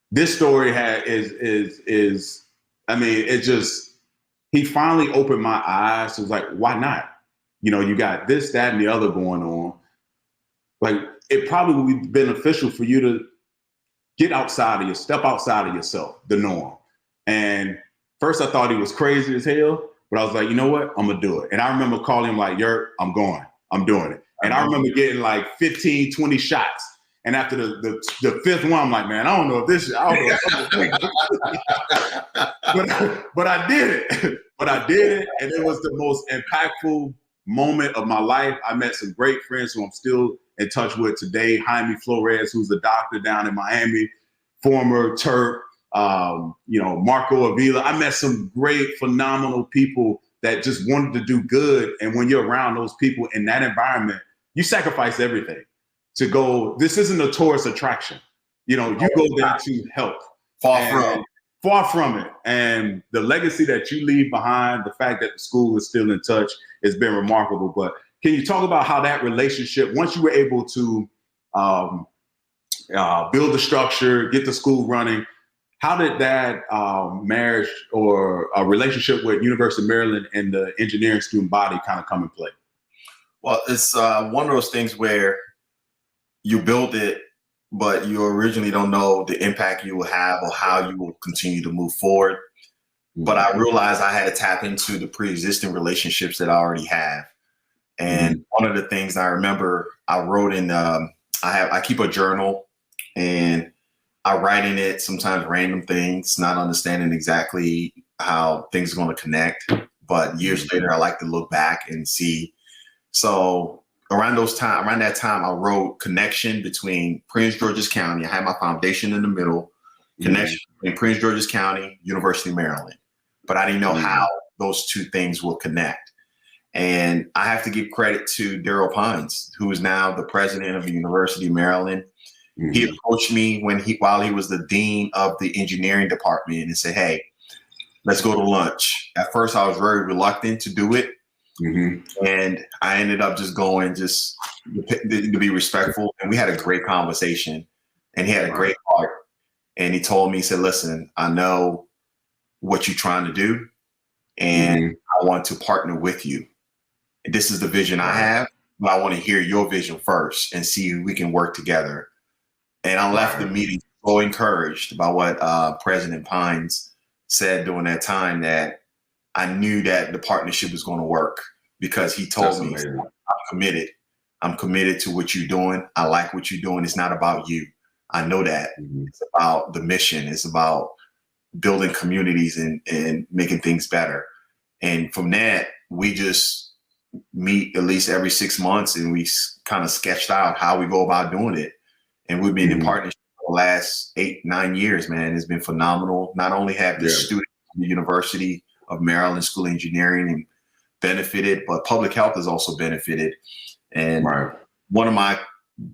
this story he finally opened my eyes. It was like, why not? You got this, that, and the other going on. Like, it probably would be beneficial for you to step outside of yourself, the norm. And first I thought he was crazy as hell, but I was like, you know what? I'm gonna do it. And I remember calling him like, I'm going. I'm doing it. And I remember getting like 15, 20 shots. And after the fifth one, I'm like, man, I don't know if this, I don't know. But I did it. And it was the most impactful moment of my life. I met some great friends who I'm still in touch with today. Jaime Flores, who's a doctor down in Miami, former Terp, Marco Avila. I met some great, phenomenal people that just wanted to do good. And when you're around those people in that environment, you sacrifice everything to go. This isn't a tourist attraction. You go there to help. Far from it. And the legacy that you leave behind, the fact that the school is still in touch, has been remarkable. But can you talk about how that relationship, once you were able to build the structure, get the school running, how did that marriage or a relationship with University of Maryland and the engineering student body kind of come in play? Well, it's one of those things where you build it, but you originally don't know the impact you will have or how you will continue to move forward. But I realized I had to tap into the pre-existing relationships that I already have. And one of the things I remember, I wrote in, I keep a journal, and I write in it sometimes random things, not understanding exactly how things are going to connect. But years later, I like to look back and see. So around that time, I wrote connection between Prince George's County. I had my foundation in the middle, connection between Prince George's County, University of Maryland. But I didn't know how those two things will connect. And I have to give credit to Daryl Pines, who is now the president of the University of Maryland. He approached me while he was the dean of the engineering department and said, hey, let's go to lunch. At first, I was very reluctant to do it. And I ended up just going just to be respectful. And we had a great conversation, and he had a great heart. And he told me, he said, listen, I know what you're trying to do, and I want to partner with you. And this is the vision I have, but I want to hear your vision first and see if we can work together. And I left the meeting so encouraged by what President Pines said during that time, that I knew that the partnership was going to work, because he told me, I'm committed. I'm committed to what you're doing. I like what you're doing. It's not about you. I know that. It's about the mission. It's about building communities and making things better. And from that, we just meet at least every 6 months, and we kind of sketched out how we go about doing it. And we've been in partnership for the last 8-9 years, man. It's been phenomenal. Not only have the students from the University of Maryland School of Engineering benefited, but public health has also benefited. And one of my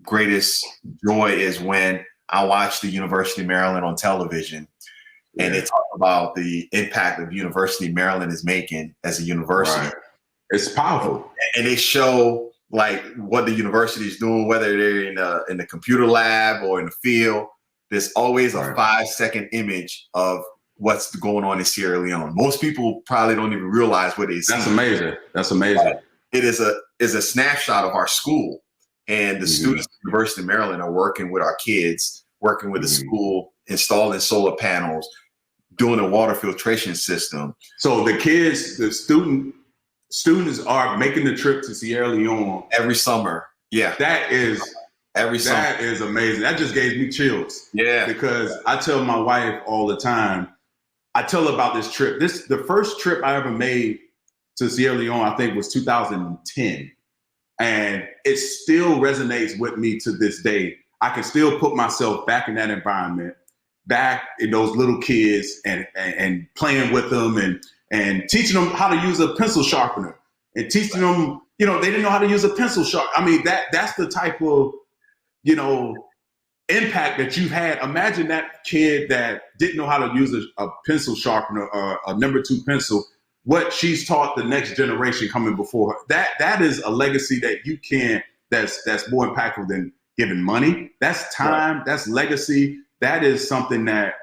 greatest joy is when I watch the University of Maryland on television, and they talk about the impact of University of Maryland is making as a university. It's powerful. And they show like what the university is doing, whether they're in the computer lab or in the field. There's always a 5-second image of what's going on in Sierra Leone. Most people probably don't even realize what they see. That's amazing. It is a snapshot of our school, and the students at the University of Maryland are working with our kids, working with the school, installing solar panels, doing a water filtration system. So the kids, the students are making the trip to Sierra Leone every summer. Yeah. That is amazing. That just gave me chills. Yeah. Because I tell my wife all the time, I tell her about this trip. The first trip I ever made to Sierra Leone, I think, was 2010. And it still resonates with me to this day. I can still put myself back in that environment, back in those little kids and playing with them and teaching them how to use a pencil sharpener and teaching them, they didn't know how to use a pencil sharpener. I mean, that's the type of, impact that you've had. Imagine that kid that didn't know how to use a pencil sharpener or a number 2 pencil, what she's taught the next generation coming before her. That is a legacy that you can't, that's more impactful than giving money. That's time, that's legacy. That is something that,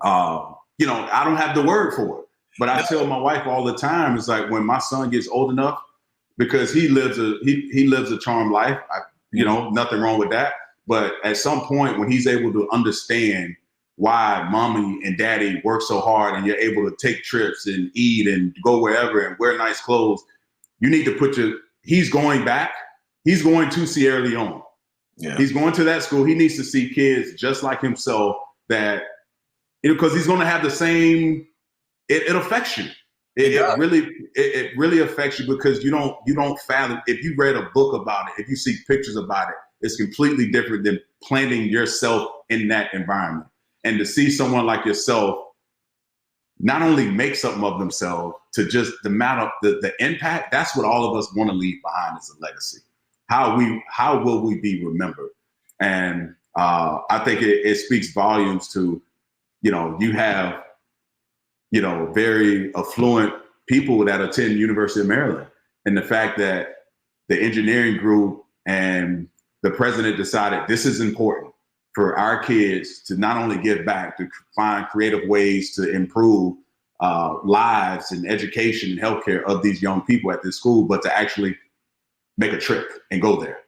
I don't have the word for it. But I tell my wife all the time, it's like when my son gets old enough, because he lives a charmed life, nothing wrong with that. But at some point when he's able to understand why mommy and daddy work so hard and you're able to take trips and eat and go wherever and wear nice clothes, you need to he's going to Sierra Leone. Yeah. He's going to that school. He needs to see kids just like himself that, because he's going to have the same, it affects you. It really affects you because you don't fathom. If you read a book about it, if you see pictures about it, it's completely different than planting yourself in that environment. And to see someone like yourself not only make something of themselves, to just the impact, that's what all of us want to leave behind as a legacy. How will we be remembered? And I think it speaks volumes to, you have, very affluent people that attend University of Maryland. And the fact that the engineering group and the president decided this is important for our kids to not only give back, to find creative ways to improve lives and education and healthcare of these young people at this school, but to actually make a trip and go there.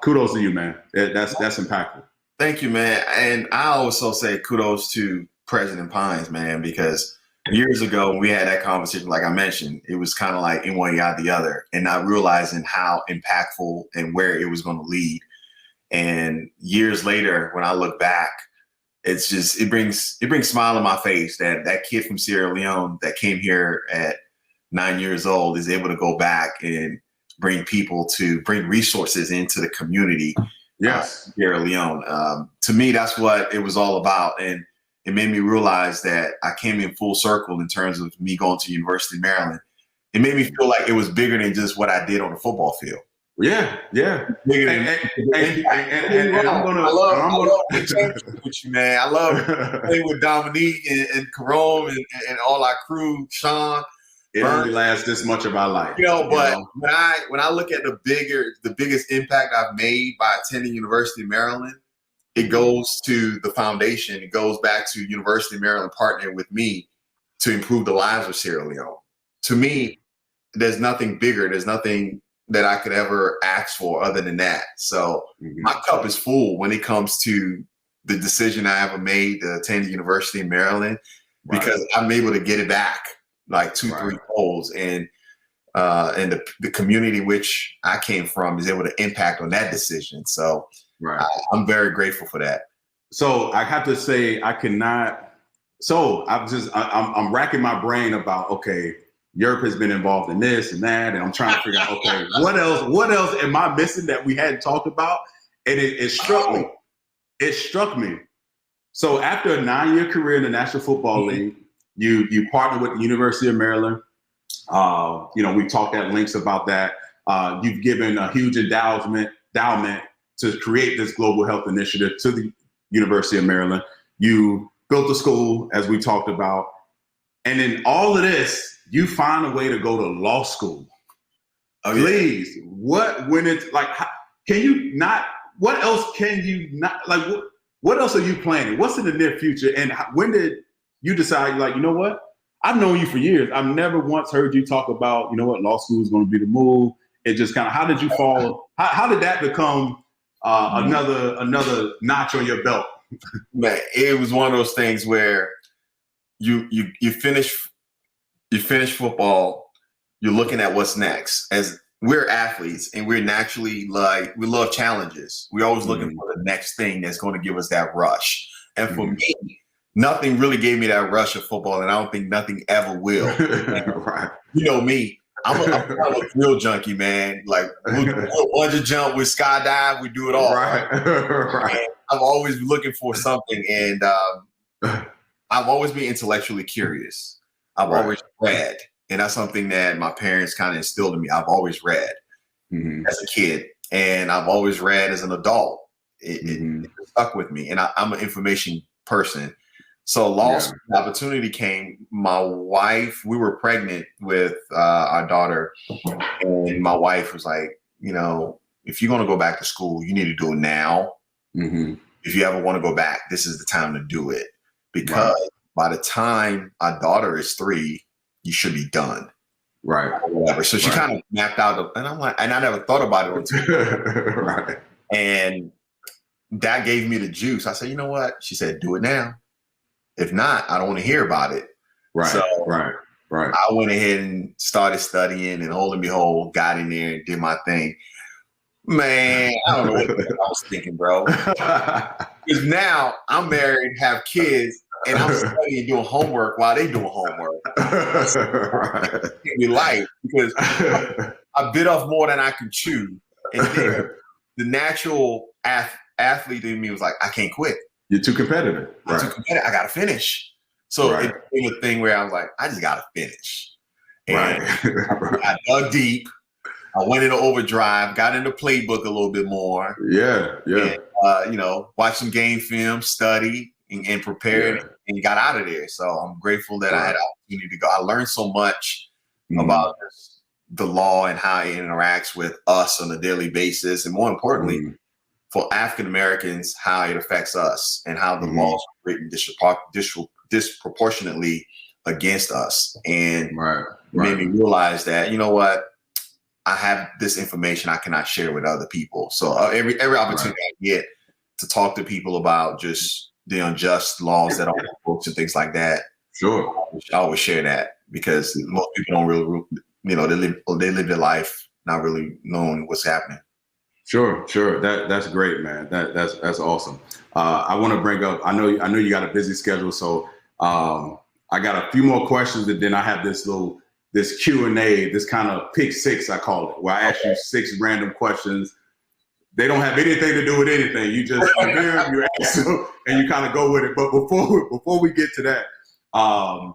Kudos to you, man. That's impactful. Thank you, man. And I also say kudos to President Pines, man, because years ago when we had that conversation, like I mentioned, it was kind of like in one ear out the other, and not realizing how impactful and where it was going to lead. And years later, when I look back, it's just, it brings a smile on my face that kid from Sierra Leone that came here at 9 years old is able to go back and bring resources into the community. Yes. Sierra Leone. To me, that's what it was all about. And it made me realize that I came in full circle in terms of me going to University of Maryland. It made me feel like it was bigger than just what I did on the football field. Yeah. Bigger than, I love with you, man. I love playing with Dominique and Carone and all our crew, Sean. It only lasts this much of our life. But when I look at the biggest impact I've made by attending University of Maryland, it goes to the foundation. It goes back to University of Maryland partnering with me to improve the lives of Sierra Leone. To me, there's nothing bigger. There's nothing that I could ever ask for other than that. So my cup is full when it comes to the decision I ever made to attend the University of Maryland, because I'm able to get it back like 2-3 folds. And the community which I came from is able to impact on that decision. So I'm very grateful for that. So I have to say, I'm racking my brain about, okay, Europe has been involved in this and that, and I'm trying to figure out, okay, what else am I missing that we hadn't talked about? And it struck me. It struck me. So after a 9-year career in the National Football League, you partnered with the University of Maryland. We talked at lengths about that. You've given a huge endowment to create this global health initiative to the University of Maryland. You built a school, as we talked about. And in all of this, you find a way to go to law school. Please, what else are you planning? What's in the near future? And when did you decide, like, you know what? I've known you for years. I've never once heard you talk about, law school is going to be the move. It just kind of, how did you fall? How did that become another notch on your belt? Man, it was one of those things where you finish football, you're looking at what's next. As we're athletes and we're naturally we love challenges. We're always looking for the next thing that's going to give us that rush. And for me, nothing really gave me that rush of football, and I don't think nothing ever will. Right. You know me, I'm a thrill junkie, man. Like we'll bungee jump, we skydive, we do it all. Right. Right. I'm always looking for something, and I've always been intellectually curious. I've always read, and that's something that my parents kind of instilled in me. I've always read as a kid, and I've always read as an adult. It stuck with me, and I'm an information person. So the opportunity came. My wife, we were pregnant with our daughter, and my wife was like, you know, if you're going to go back to school, you need to do it now. If you ever want to go back, this is the time to do it, because by the time our daughter is 3, you should be done. Right. Or whatever. So she kind of mapped out, and I'm like, and I never thought about it until right. And that gave me the juice. I said, you know what? She said, do it now. If not, I don't want to hear about it. Right. So right. I went ahead and started studying, and hold and behold, got in there and did my thing. Man, I don't know what I was thinking, bro. Because now I'm married, have kids, and I'm studying, doing homework while they doing homework. It can be light, because I bit off more than I could chew. And then the natural athlete in me was like, I can't quit. You're too competitive. I'm too competitive. I got to finish. So it became a thing where I was like, I just got to finish. And I dug deep. I went into overdrive, got into playbook a little bit more. And, you know, watched some game film, study, and prepared, and got out of there. So I'm grateful that I had an opportunity to go. I learned so much about the law and how it interacts with us on a daily basis. And more importantly, for African Americans, how it affects us and how the laws are written disproportionately against us. And it made me realize that, you know what? I have this information I cannot share with other people. So every opportunity I get to talk to people about just the unjust laws that are on the books and things like that, I always share that, because most people don't really, you know, they live their life not really knowing what's happening. Sure. That's great, man. That's awesome. I want to bring up, I know you got a busy schedule, so I got a few more questions, and then I have this Q&A, this kind of pick 6, I call it, where I ask you 6 random questions. They don't have anything to do with anything. You just you hear them, you ask them, and you kind of go with it. But before we get to that, I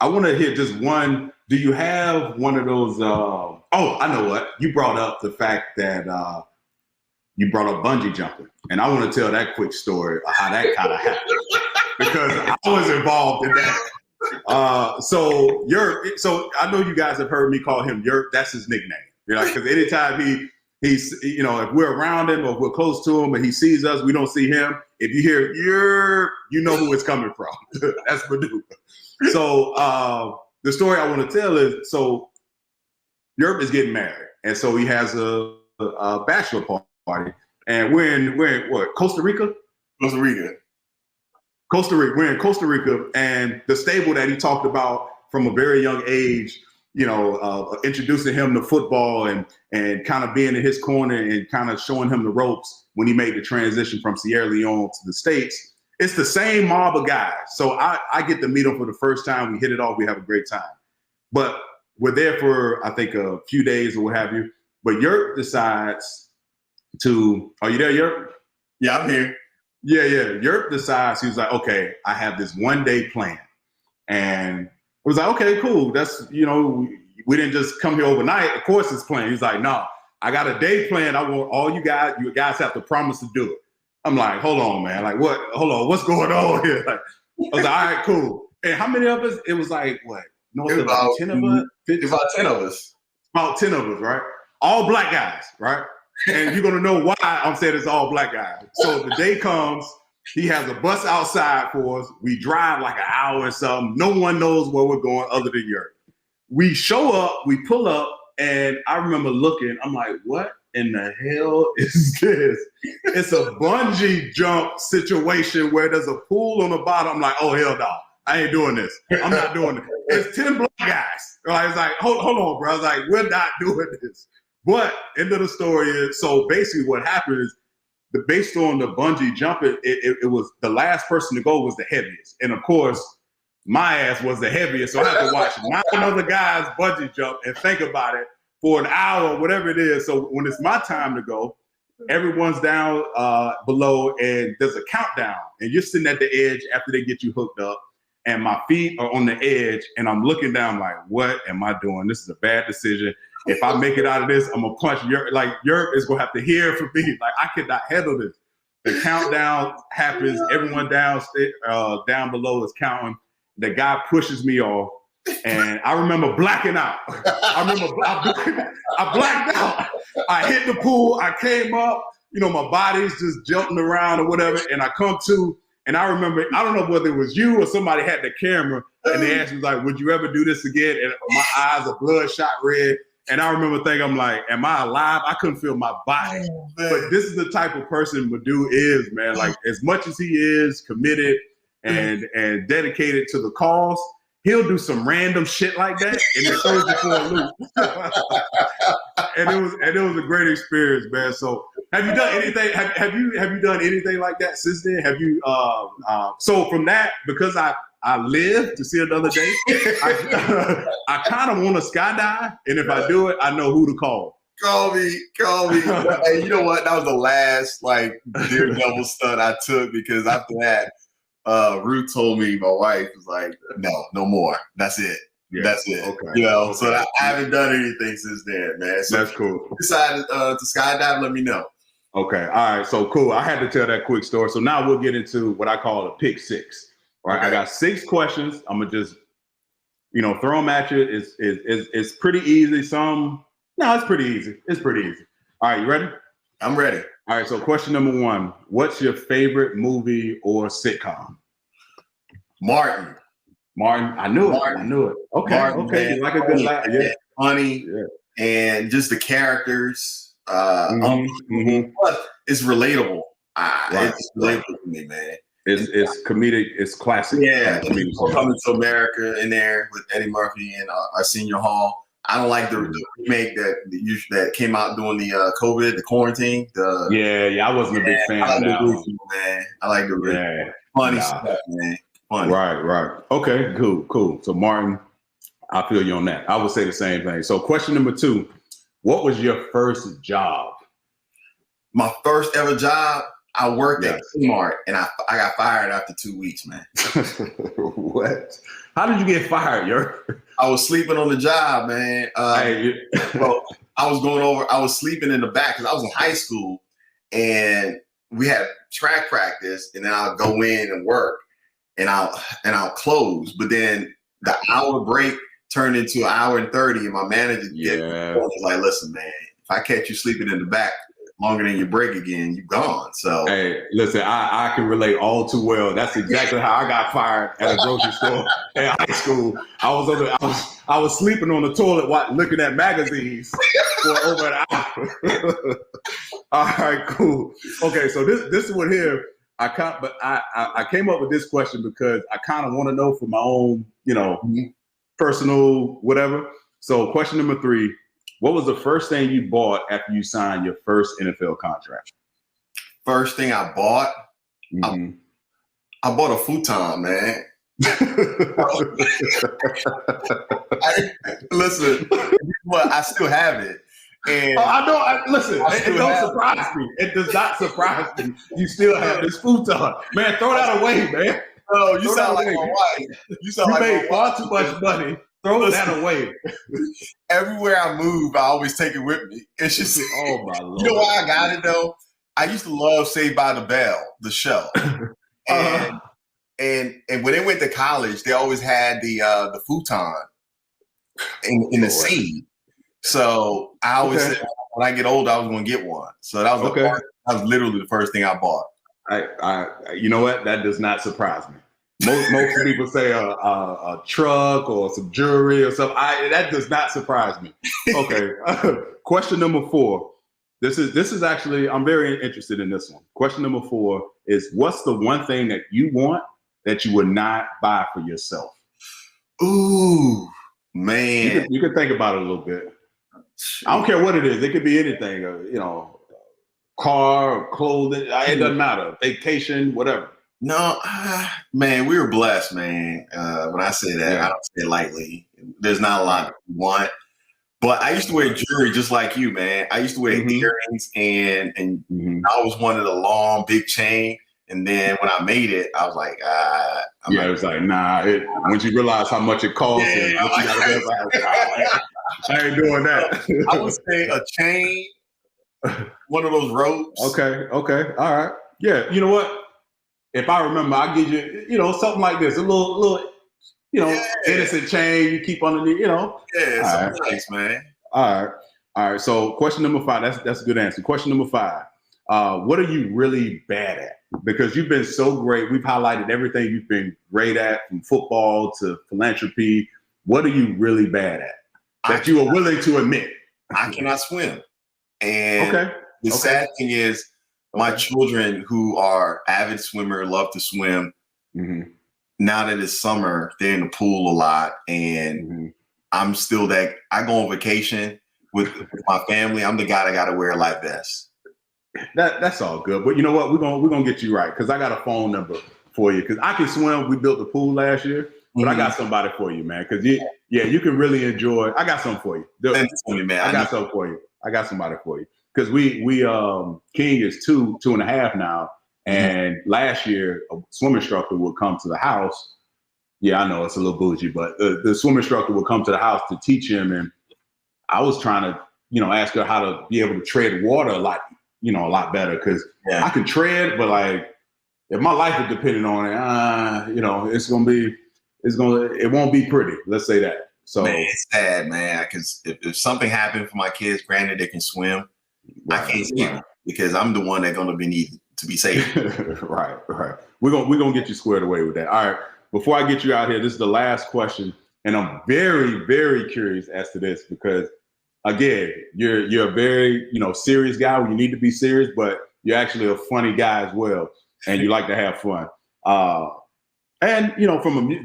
want to hear just one. Do you have one of those? I know what you brought up, the fact that you brought up bungee jumping, and I want to tell that quick story of how that kind of happened, because I was involved in that. So I know you guys have heard me call him Yerp. That's his nickname. You know, because anytime he's, you know, if we're around him or if we're close to him and he sees us, we don't see him. If you hear Yerp, you know who it's coming from. That's Madieu. So the story I want to tell is, so Yerp is getting married, and so he has a bachelor party, and we're in what, Costa Rica. We're in Costa Rica, and the stable that he talked about from a very young age, you know, introducing him to football and kind of being in his corner and kind of showing him the ropes when he made the transition from Sierra Leone to the States. It's the same mob of guys. So I get to meet him for the first time. We hit it off. We have a great time. But we're there for, I think, a few days or what have you. But Yerp decides to, are you there, Yerp? Yeah, I'm here. Yeah. Yerp decides, he was like, okay, I have this one-day plan. And it was like, okay, cool. That's, you know, we didn't just come here overnight. Of course it's planned. He's like, no, I got a day plan. I want all you guys have to promise to do it. I'm like, hold on, man. Like, what? Hold on. What's going on here? Like, I was like, all right, cool. And how many of us? It was like, what? No, it was about 10 of us? About 10 of us. About 10 of us, right? All black guys, right? And you're going to know why I'm saying it's all black guys. So the day comes, he has a bus outside for us. We drive like an hour or something. No one knows where we're going other than Yerp. We show up, we pull up, and I remember looking, I'm like, what in the hell is this? It's a bungee jump situation where there's a pool on the bottom. I'm like, oh, hell no. I ain't doing this. I'm not doing it. It's 10 black guys. I was like, hold on, bro. I was like, we're not doing this. But end of the story is, so basically what happened is, based on the bungee jumping, it was the last person to go was the heaviest. And of course, my ass was the heaviest. So I had to watch 9 other guys bungee jump and think about it for an hour, or whatever it is. So when it's my time to go, everyone's down below and there's a countdown and you're sitting at the edge after they get you hooked up and my feet are on the edge and I'm looking down like, what am I doing? This is a bad decision. If I make it out of this, I'm gonna punch Europe is gonna have to hear from me. Like, I cannot handle this. The countdown happens, everyone down below is counting. The guy pushes me off and I remember blacking out. I blacked out. I hit the pool, I came up, my body's just jumping around or whatever, and I come to, and I remember, I don't know whether it was you or somebody had the camera, and they asked me, like, would you ever do this again? And my eyes are bloodshot red, and I remember thinking, I'm like, am I alive? I couldn't feel my body. But this is the type of person Madieu is, man. Like, as much as he is committed and dedicated to the cause, he'll do some random shit like that, and it throws you for a loop. and it was a great experience, man. So, have you done anything? Have you done anything like that since then? Have you? So from that, because I live to see another day, I kind of want to skydive, and if I do it, I know who to call. Call me. Hey, you know what? That was the last daredevil stunt I took, because after that, Ruth told me, my wife was like, no more. That's it. Yeah. That's it. Okay. So I haven't done anything since then, man. So that's cool. If you decided to skydive, let me know. Okay. All right. So cool. I had to tell that quick story. So now we'll get into what I call a pick six. All right. Okay. I got 6 questions. I'm gonna just, throw them at you. It's pretty easy. It's pretty easy. It's pretty easy. All right. You ready? I'm ready. All right. So question number 1: what's your favorite movie or sitcom? Martin. I knew it. Okay. Martin, okay. Man, you like a good laugh. Yeah. Funny. Yeah. And just the characters. But it's relatable. It's relatable to me, man. It's comedic. It's classic. Yeah. Coming to America in there with Eddie Murphy and Arsenio Hall. I don't like the remake that came out during the COVID, the quarantine. I wasn't a big fan of that one. Man. I like the funny stuff, man. Funny. Right. Okay, cool. So Martin, I feel you on that. I would say the same thing. So question number 2: what was your first job? My first ever job, I worked at Kmart, and I got fired after 2 weeks, man. What? How did you get fired, I was sleeping on the job, man. Well, I was sleeping in the back because I was in high school, and we had track practice, and then I'll go in and work, and I'll close. But then the hour break turned into an hour and 30, and my manager was like, listen, man, if I catch you sleeping in the back longer than your break again, you're gone. So hey, listen, I can relate all too well. That's exactly how I got fired at a grocery store in high school. I was sleeping on the toilet looking at magazines for over an hour. All right, cool. Okay, so this one here, I came up with this question because I kind of want to know for my own, personal whatever. So question number 3: what was the first thing you bought after you signed your first NFL contract? First thing I bought? I bought a futon, man. Listen, I still have it. And I know. Listen, it don't surprise me. It does not surprise me. You still have this futon. Man, throw that away, man. Oh, you sound like my wife. You made far too much money. Throw that away. Everywhere I move, I always take it with me. It's just, oh my Lord. You know why I got it though? I used to love Saved by the Bell, the show, and when they went to college, they always had the futon in the scene. So I always said when I get older, I was going to get one. So that was that was literally the first thing I bought. I you know what? That does not surprise me. Most people say a truck or some jewelry or something. That does not surprise me. Okay. Question number 4. This is actually, I'm very interested in this one. Question number 4 is: what's the one thing that you want that you would not buy for yourself? Ooh, man. You can think about it a little bit. I don't care what it is. It could be anything, car, or clothing. It doesn't matter. Vacation, whatever. No, man, we were blessed, man. When I say that, I don't say it lightly. There's not a lot we want. But I used to wear jewelry just like you, man. I used to wear earrings and I was one of the long, big chain. And then when I made it, I was like, it was like, nah. Once you realize how much it costs, and what you gotta I ain't doing that. I would say a chain, one of those ropes. Okay, all right. Yeah, you know what? If I remember, I'll give you, something like this, a little, innocent chain you keep underneath, Yeah, it's nice, man. All right. So question number 5, that's a good answer. Question number 5, what are you really bad at? Because you've been so great. We've highlighted everything you've been great at, from football to philanthropy. What are you really bad at that you are willing to admit? I cannot swim. And the sad thing is, my children who are avid swimmer, love to swim. Now that it's summer, they're in the pool a lot. And I'm still that. I go on vacation with my family. I'm the guy that got to wear a life vest. That's all good. But you know what? We're gonna get you right, because I got a phone number for you. Because I can swim. We built the pool last year. But I got somebody for you, man. Because you can really enjoy. I got something for you. Man. I got something for you. I got somebody for you. Because we King is 2.5 now, and last year a swim instructor would come to the house. Yeah, I know it's a little bougie, but the swim instructor would come to the house to teach him, and I was trying to ask her how to be able to tread water a lot better, because I can tread, but like if my life is dependent on it, it won't be pretty. Let's say that. So man, it's sad, man, because if something happened for my kids, granted they can swim. I can't swim because I'm the one that's going to be needed to be safe. Right. We're gonna get you squared away with that. All right. Before I get you out here, this is the last question, and I'm very, very curious as to this, because again, you're a very serious guy when you need to be serious, but you're actually a funny guy as well, and you like to have fun. And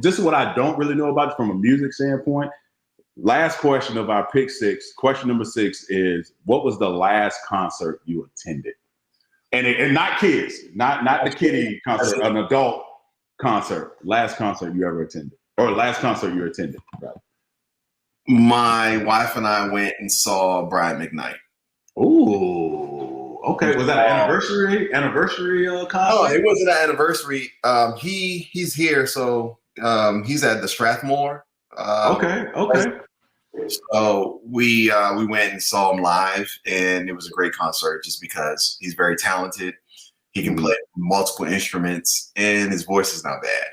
this is what I don't really know about from a music standpoint. Last question of our pick 6. Question number 6 is, what was the last concert you attended? And not kids, not the kiddie concert, an adult concert. Last concert you ever attended, or last concert you attended. Right. My wife and I went and saw Brian McKnight. Ooh, okay. Was that an anniversary concert? Oh, it wasn't an anniversary. He's here, so he's at the Strathmore. Okay. So we went and saw him live, and it was a great concert just because he's very talented. He can play multiple instruments, and his voice is not bad.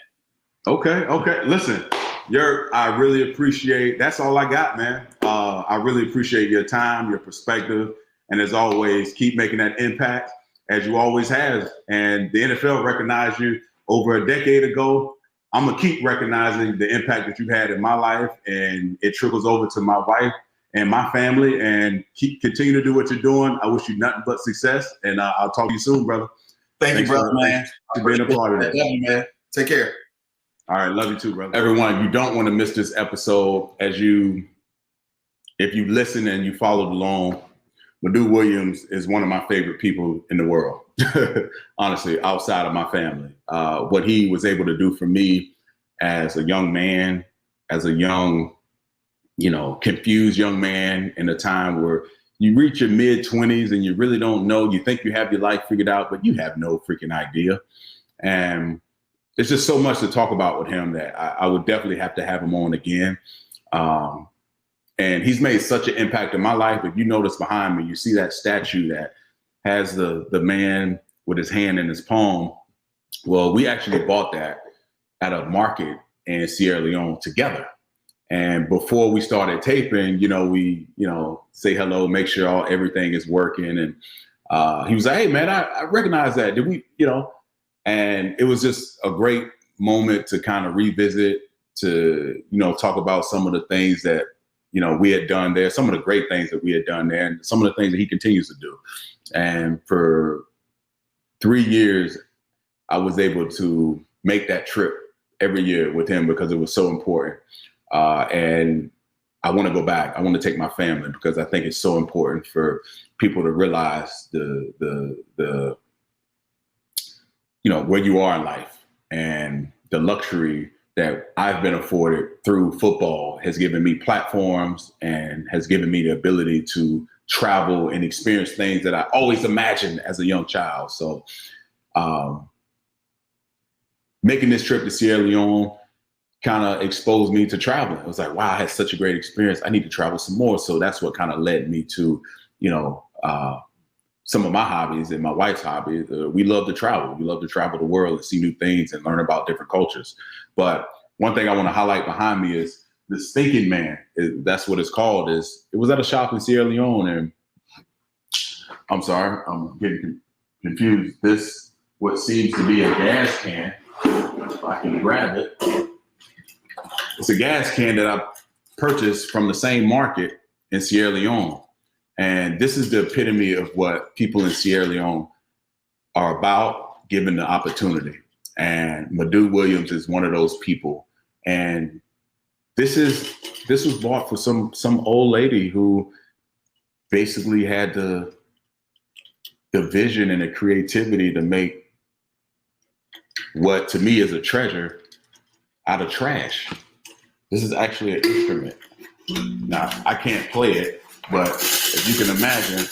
Okay. Listen, I really appreciate. That's all I got, man. I really appreciate your time, your perspective, and as always, keep making that impact as you always have. And the NFL recognized you over a decade ago. I'm gonna keep recognizing the impact that you've had in my life, and it trickles over to my wife and my family. And continue to do what you're doing. I wish you nothing but success, and I'll talk to you soon, brother. Thank you, brother, man. For being a part of it. Love you, man. Take care. All right, love you too, brother. Everyone, you don't want to miss this episode. If you listen and you followed along, Madieu Williams is one of my favorite people in the world. Honestly, outside of my family, what he was able to do for me as a young man, as a young, confused young man in a time where you reach your mid-20s and you really don't know. You think you have your life figured out, but you have no freaking idea. And it's just so much to talk about with him that I would definitely have to have him on again. And he's made such an impact in my life. If you notice behind me, you see that statue that has the man with his hand in his palm. Well, we actually bought that at a market in Sierra Leone together. And before we started taping, we, say hello, make sure everything is working. And he was like, hey, man, I recognize that. Did we, and it was just a great moment to kind of revisit, to, talk about some of the things that, we had done there, some of the great things that we had done there, and some of the things that he continues to do. And for 3 years, I was able to make that trip every year with him because it was so important. And I want to go back. I want to take my family because I think it's so important for people to realize the where you are in life, and the luxury that I've been afforded through football has given me platforms and has given me the ability to travel and experience things that I always imagined as a young child. So making this trip to Sierra Leone kind of exposed me to traveling. It was like, wow, I had such a great experience. I need to travel some more. So that's what kind of led me to, some of my hobbies and my wife's hobby. We love to travel. We love to travel the world and see new things and learn about different cultures. But one thing I want to highlight behind me is the Stinking Man. That's what it's called. It was at a shop in Sierra Leone, and I'm sorry, I'm getting confused. This, what seems to be a gas can, if I can grab it. It's a gas can that I purchased from the same market in Sierra Leone. And this is the epitome of what people in Sierra Leone are about, given the opportunity. And Madieu Williams is one of those people. And this was bought for some old lady who basically had the vision and the creativity to make what to me is a treasure out of trash. This is actually an instrument. Now, I can't play it, but if you can imagine,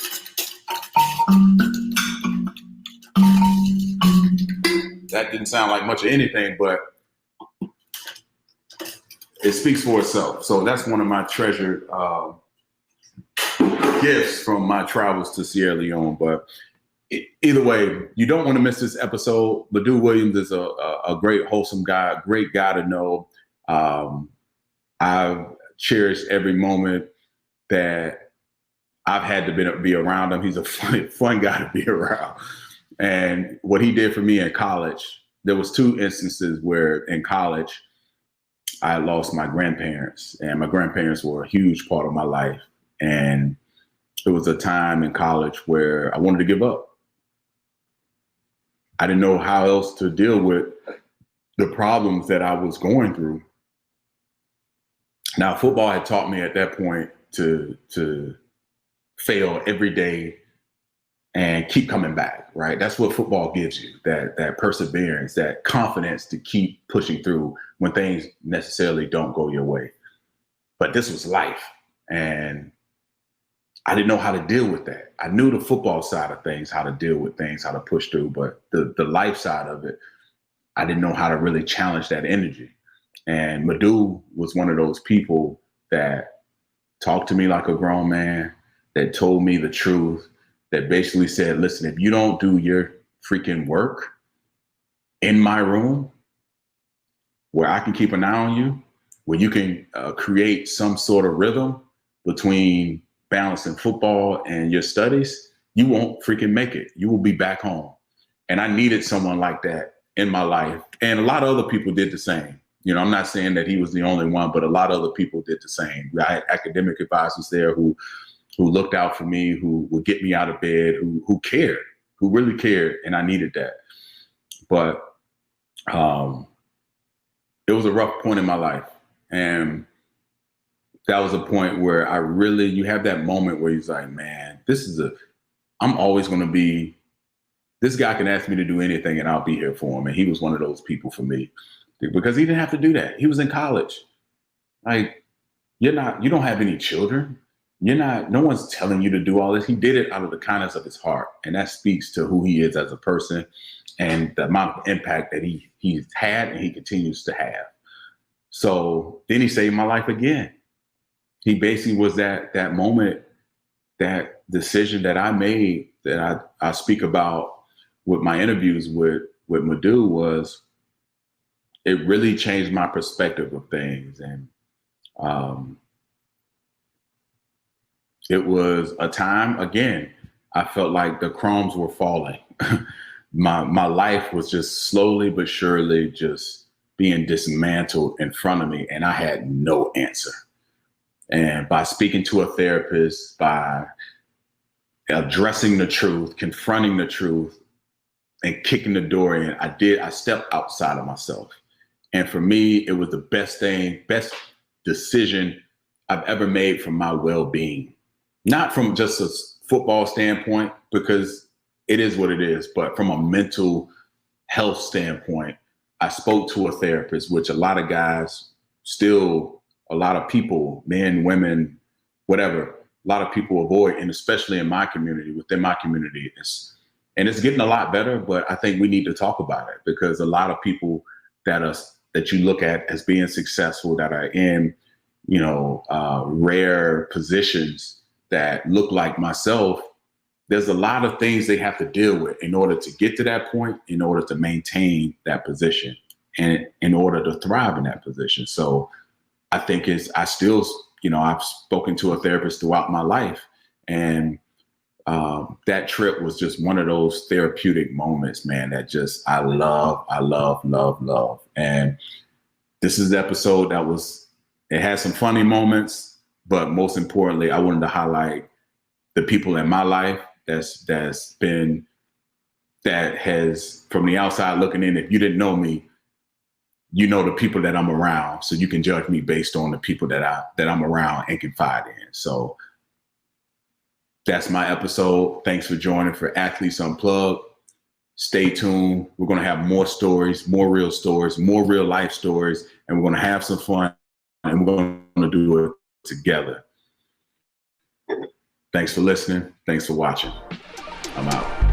that didn't sound like much of anything, but it speaks for itself. So that's one of my treasured gifts from my travels to Sierra Leone. But either way, you don't want to miss this episode. Madieu Williams is a great, wholesome guy, great guy to know. I've cherished every moment that I've had to be around him. He's a fun guy to be around. And what he did for me in college, there was 2 instances where in college, I lost my grandparents, and my grandparents were a huge part of my life. And it was a time in college where I wanted to give up. I didn't know how else to deal with the problems that I was going through. Now, football had taught me at that point to fail every day and keep coming back, right? That's what football gives you, that perseverance, that confidence to keep pushing through when things necessarily don't go your way. But this was life, and I didn't know how to deal with that. I knew the football side of things, how to deal with things, how to push through, but the life side of it, I didn't know how to really challenge that energy. And Madieu was one of those people that talked to me like a grown man, that told me the truth, that basically said, listen, if you don't do your freaking work in my room where I can keep an eye on you, where you can create some sort of rhythm between balancing football and your studies, you won't freaking make it. You will be back home. And I needed someone like that in my life. And a lot of other people did the same. I'm not saying that he was the only one, but a lot of other people did the same. I had academic advisors there who looked out for me, who would get me out of bed, who cared, who really cared. And I needed that. But it was a rough point in my life. And that was a point where you have that moment where he's like, man, I'm always going to be, this guy can ask me to do anything and I'll be here for him. And he was one of those people for me because he didn't have to do that. He was in college. Like, you don't have any children. No one's telling you to do all this. He did it out of the kindness of his heart. And that speaks to who he is as a person and the amount of impact that he's had and he continues to have. So then he saved my life again. He basically was that moment, that decision that I made that I speak about with my interviews with Madieu was, it really changed my perspective of things. And it was a time, again, I felt like the crumbs were falling. My life was just slowly but surely just being dismantled in front of me, and I had no answer. And by speaking to a therapist, by addressing the truth, confronting the truth, and kicking the door in, I stepped outside of myself. And for me, it was the best decision I've ever made for my well-being. Not from just a football standpoint, because it is what it is, but from a mental health standpoint, I spoke to a therapist, which a lot of guys still, a lot of people, men, women, whatever, a lot of people avoid, and especially in my community, within my community, it's getting a lot better, but I think we need to talk about it, because a lot of people that you look at as being successful, that are in, rare positions, that look like myself, there's a lot of things they have to deal with in order to get to that point, in order to maintain that position, and in order to thrive in that position. So I think I've spoken to a therapist throughout my life, and that trip was just one of those therapeutic moments, man, that just I love. And this is the episode it had some funny moments, but most importantly, I wanted to highlight the people in my life that has, from the outside looking in, if you didn't know me, you know the people that I'm around, so you can judge me based on the people that I'm around and confide in. So that's my episode. Thanks for joining for Athletes Unplugged. Stay tuned. We're going to have more stories, more real life stories, and we're going to have some fun, and we're going to do it together. Thanks for listening. Thanks for watching. I'm out.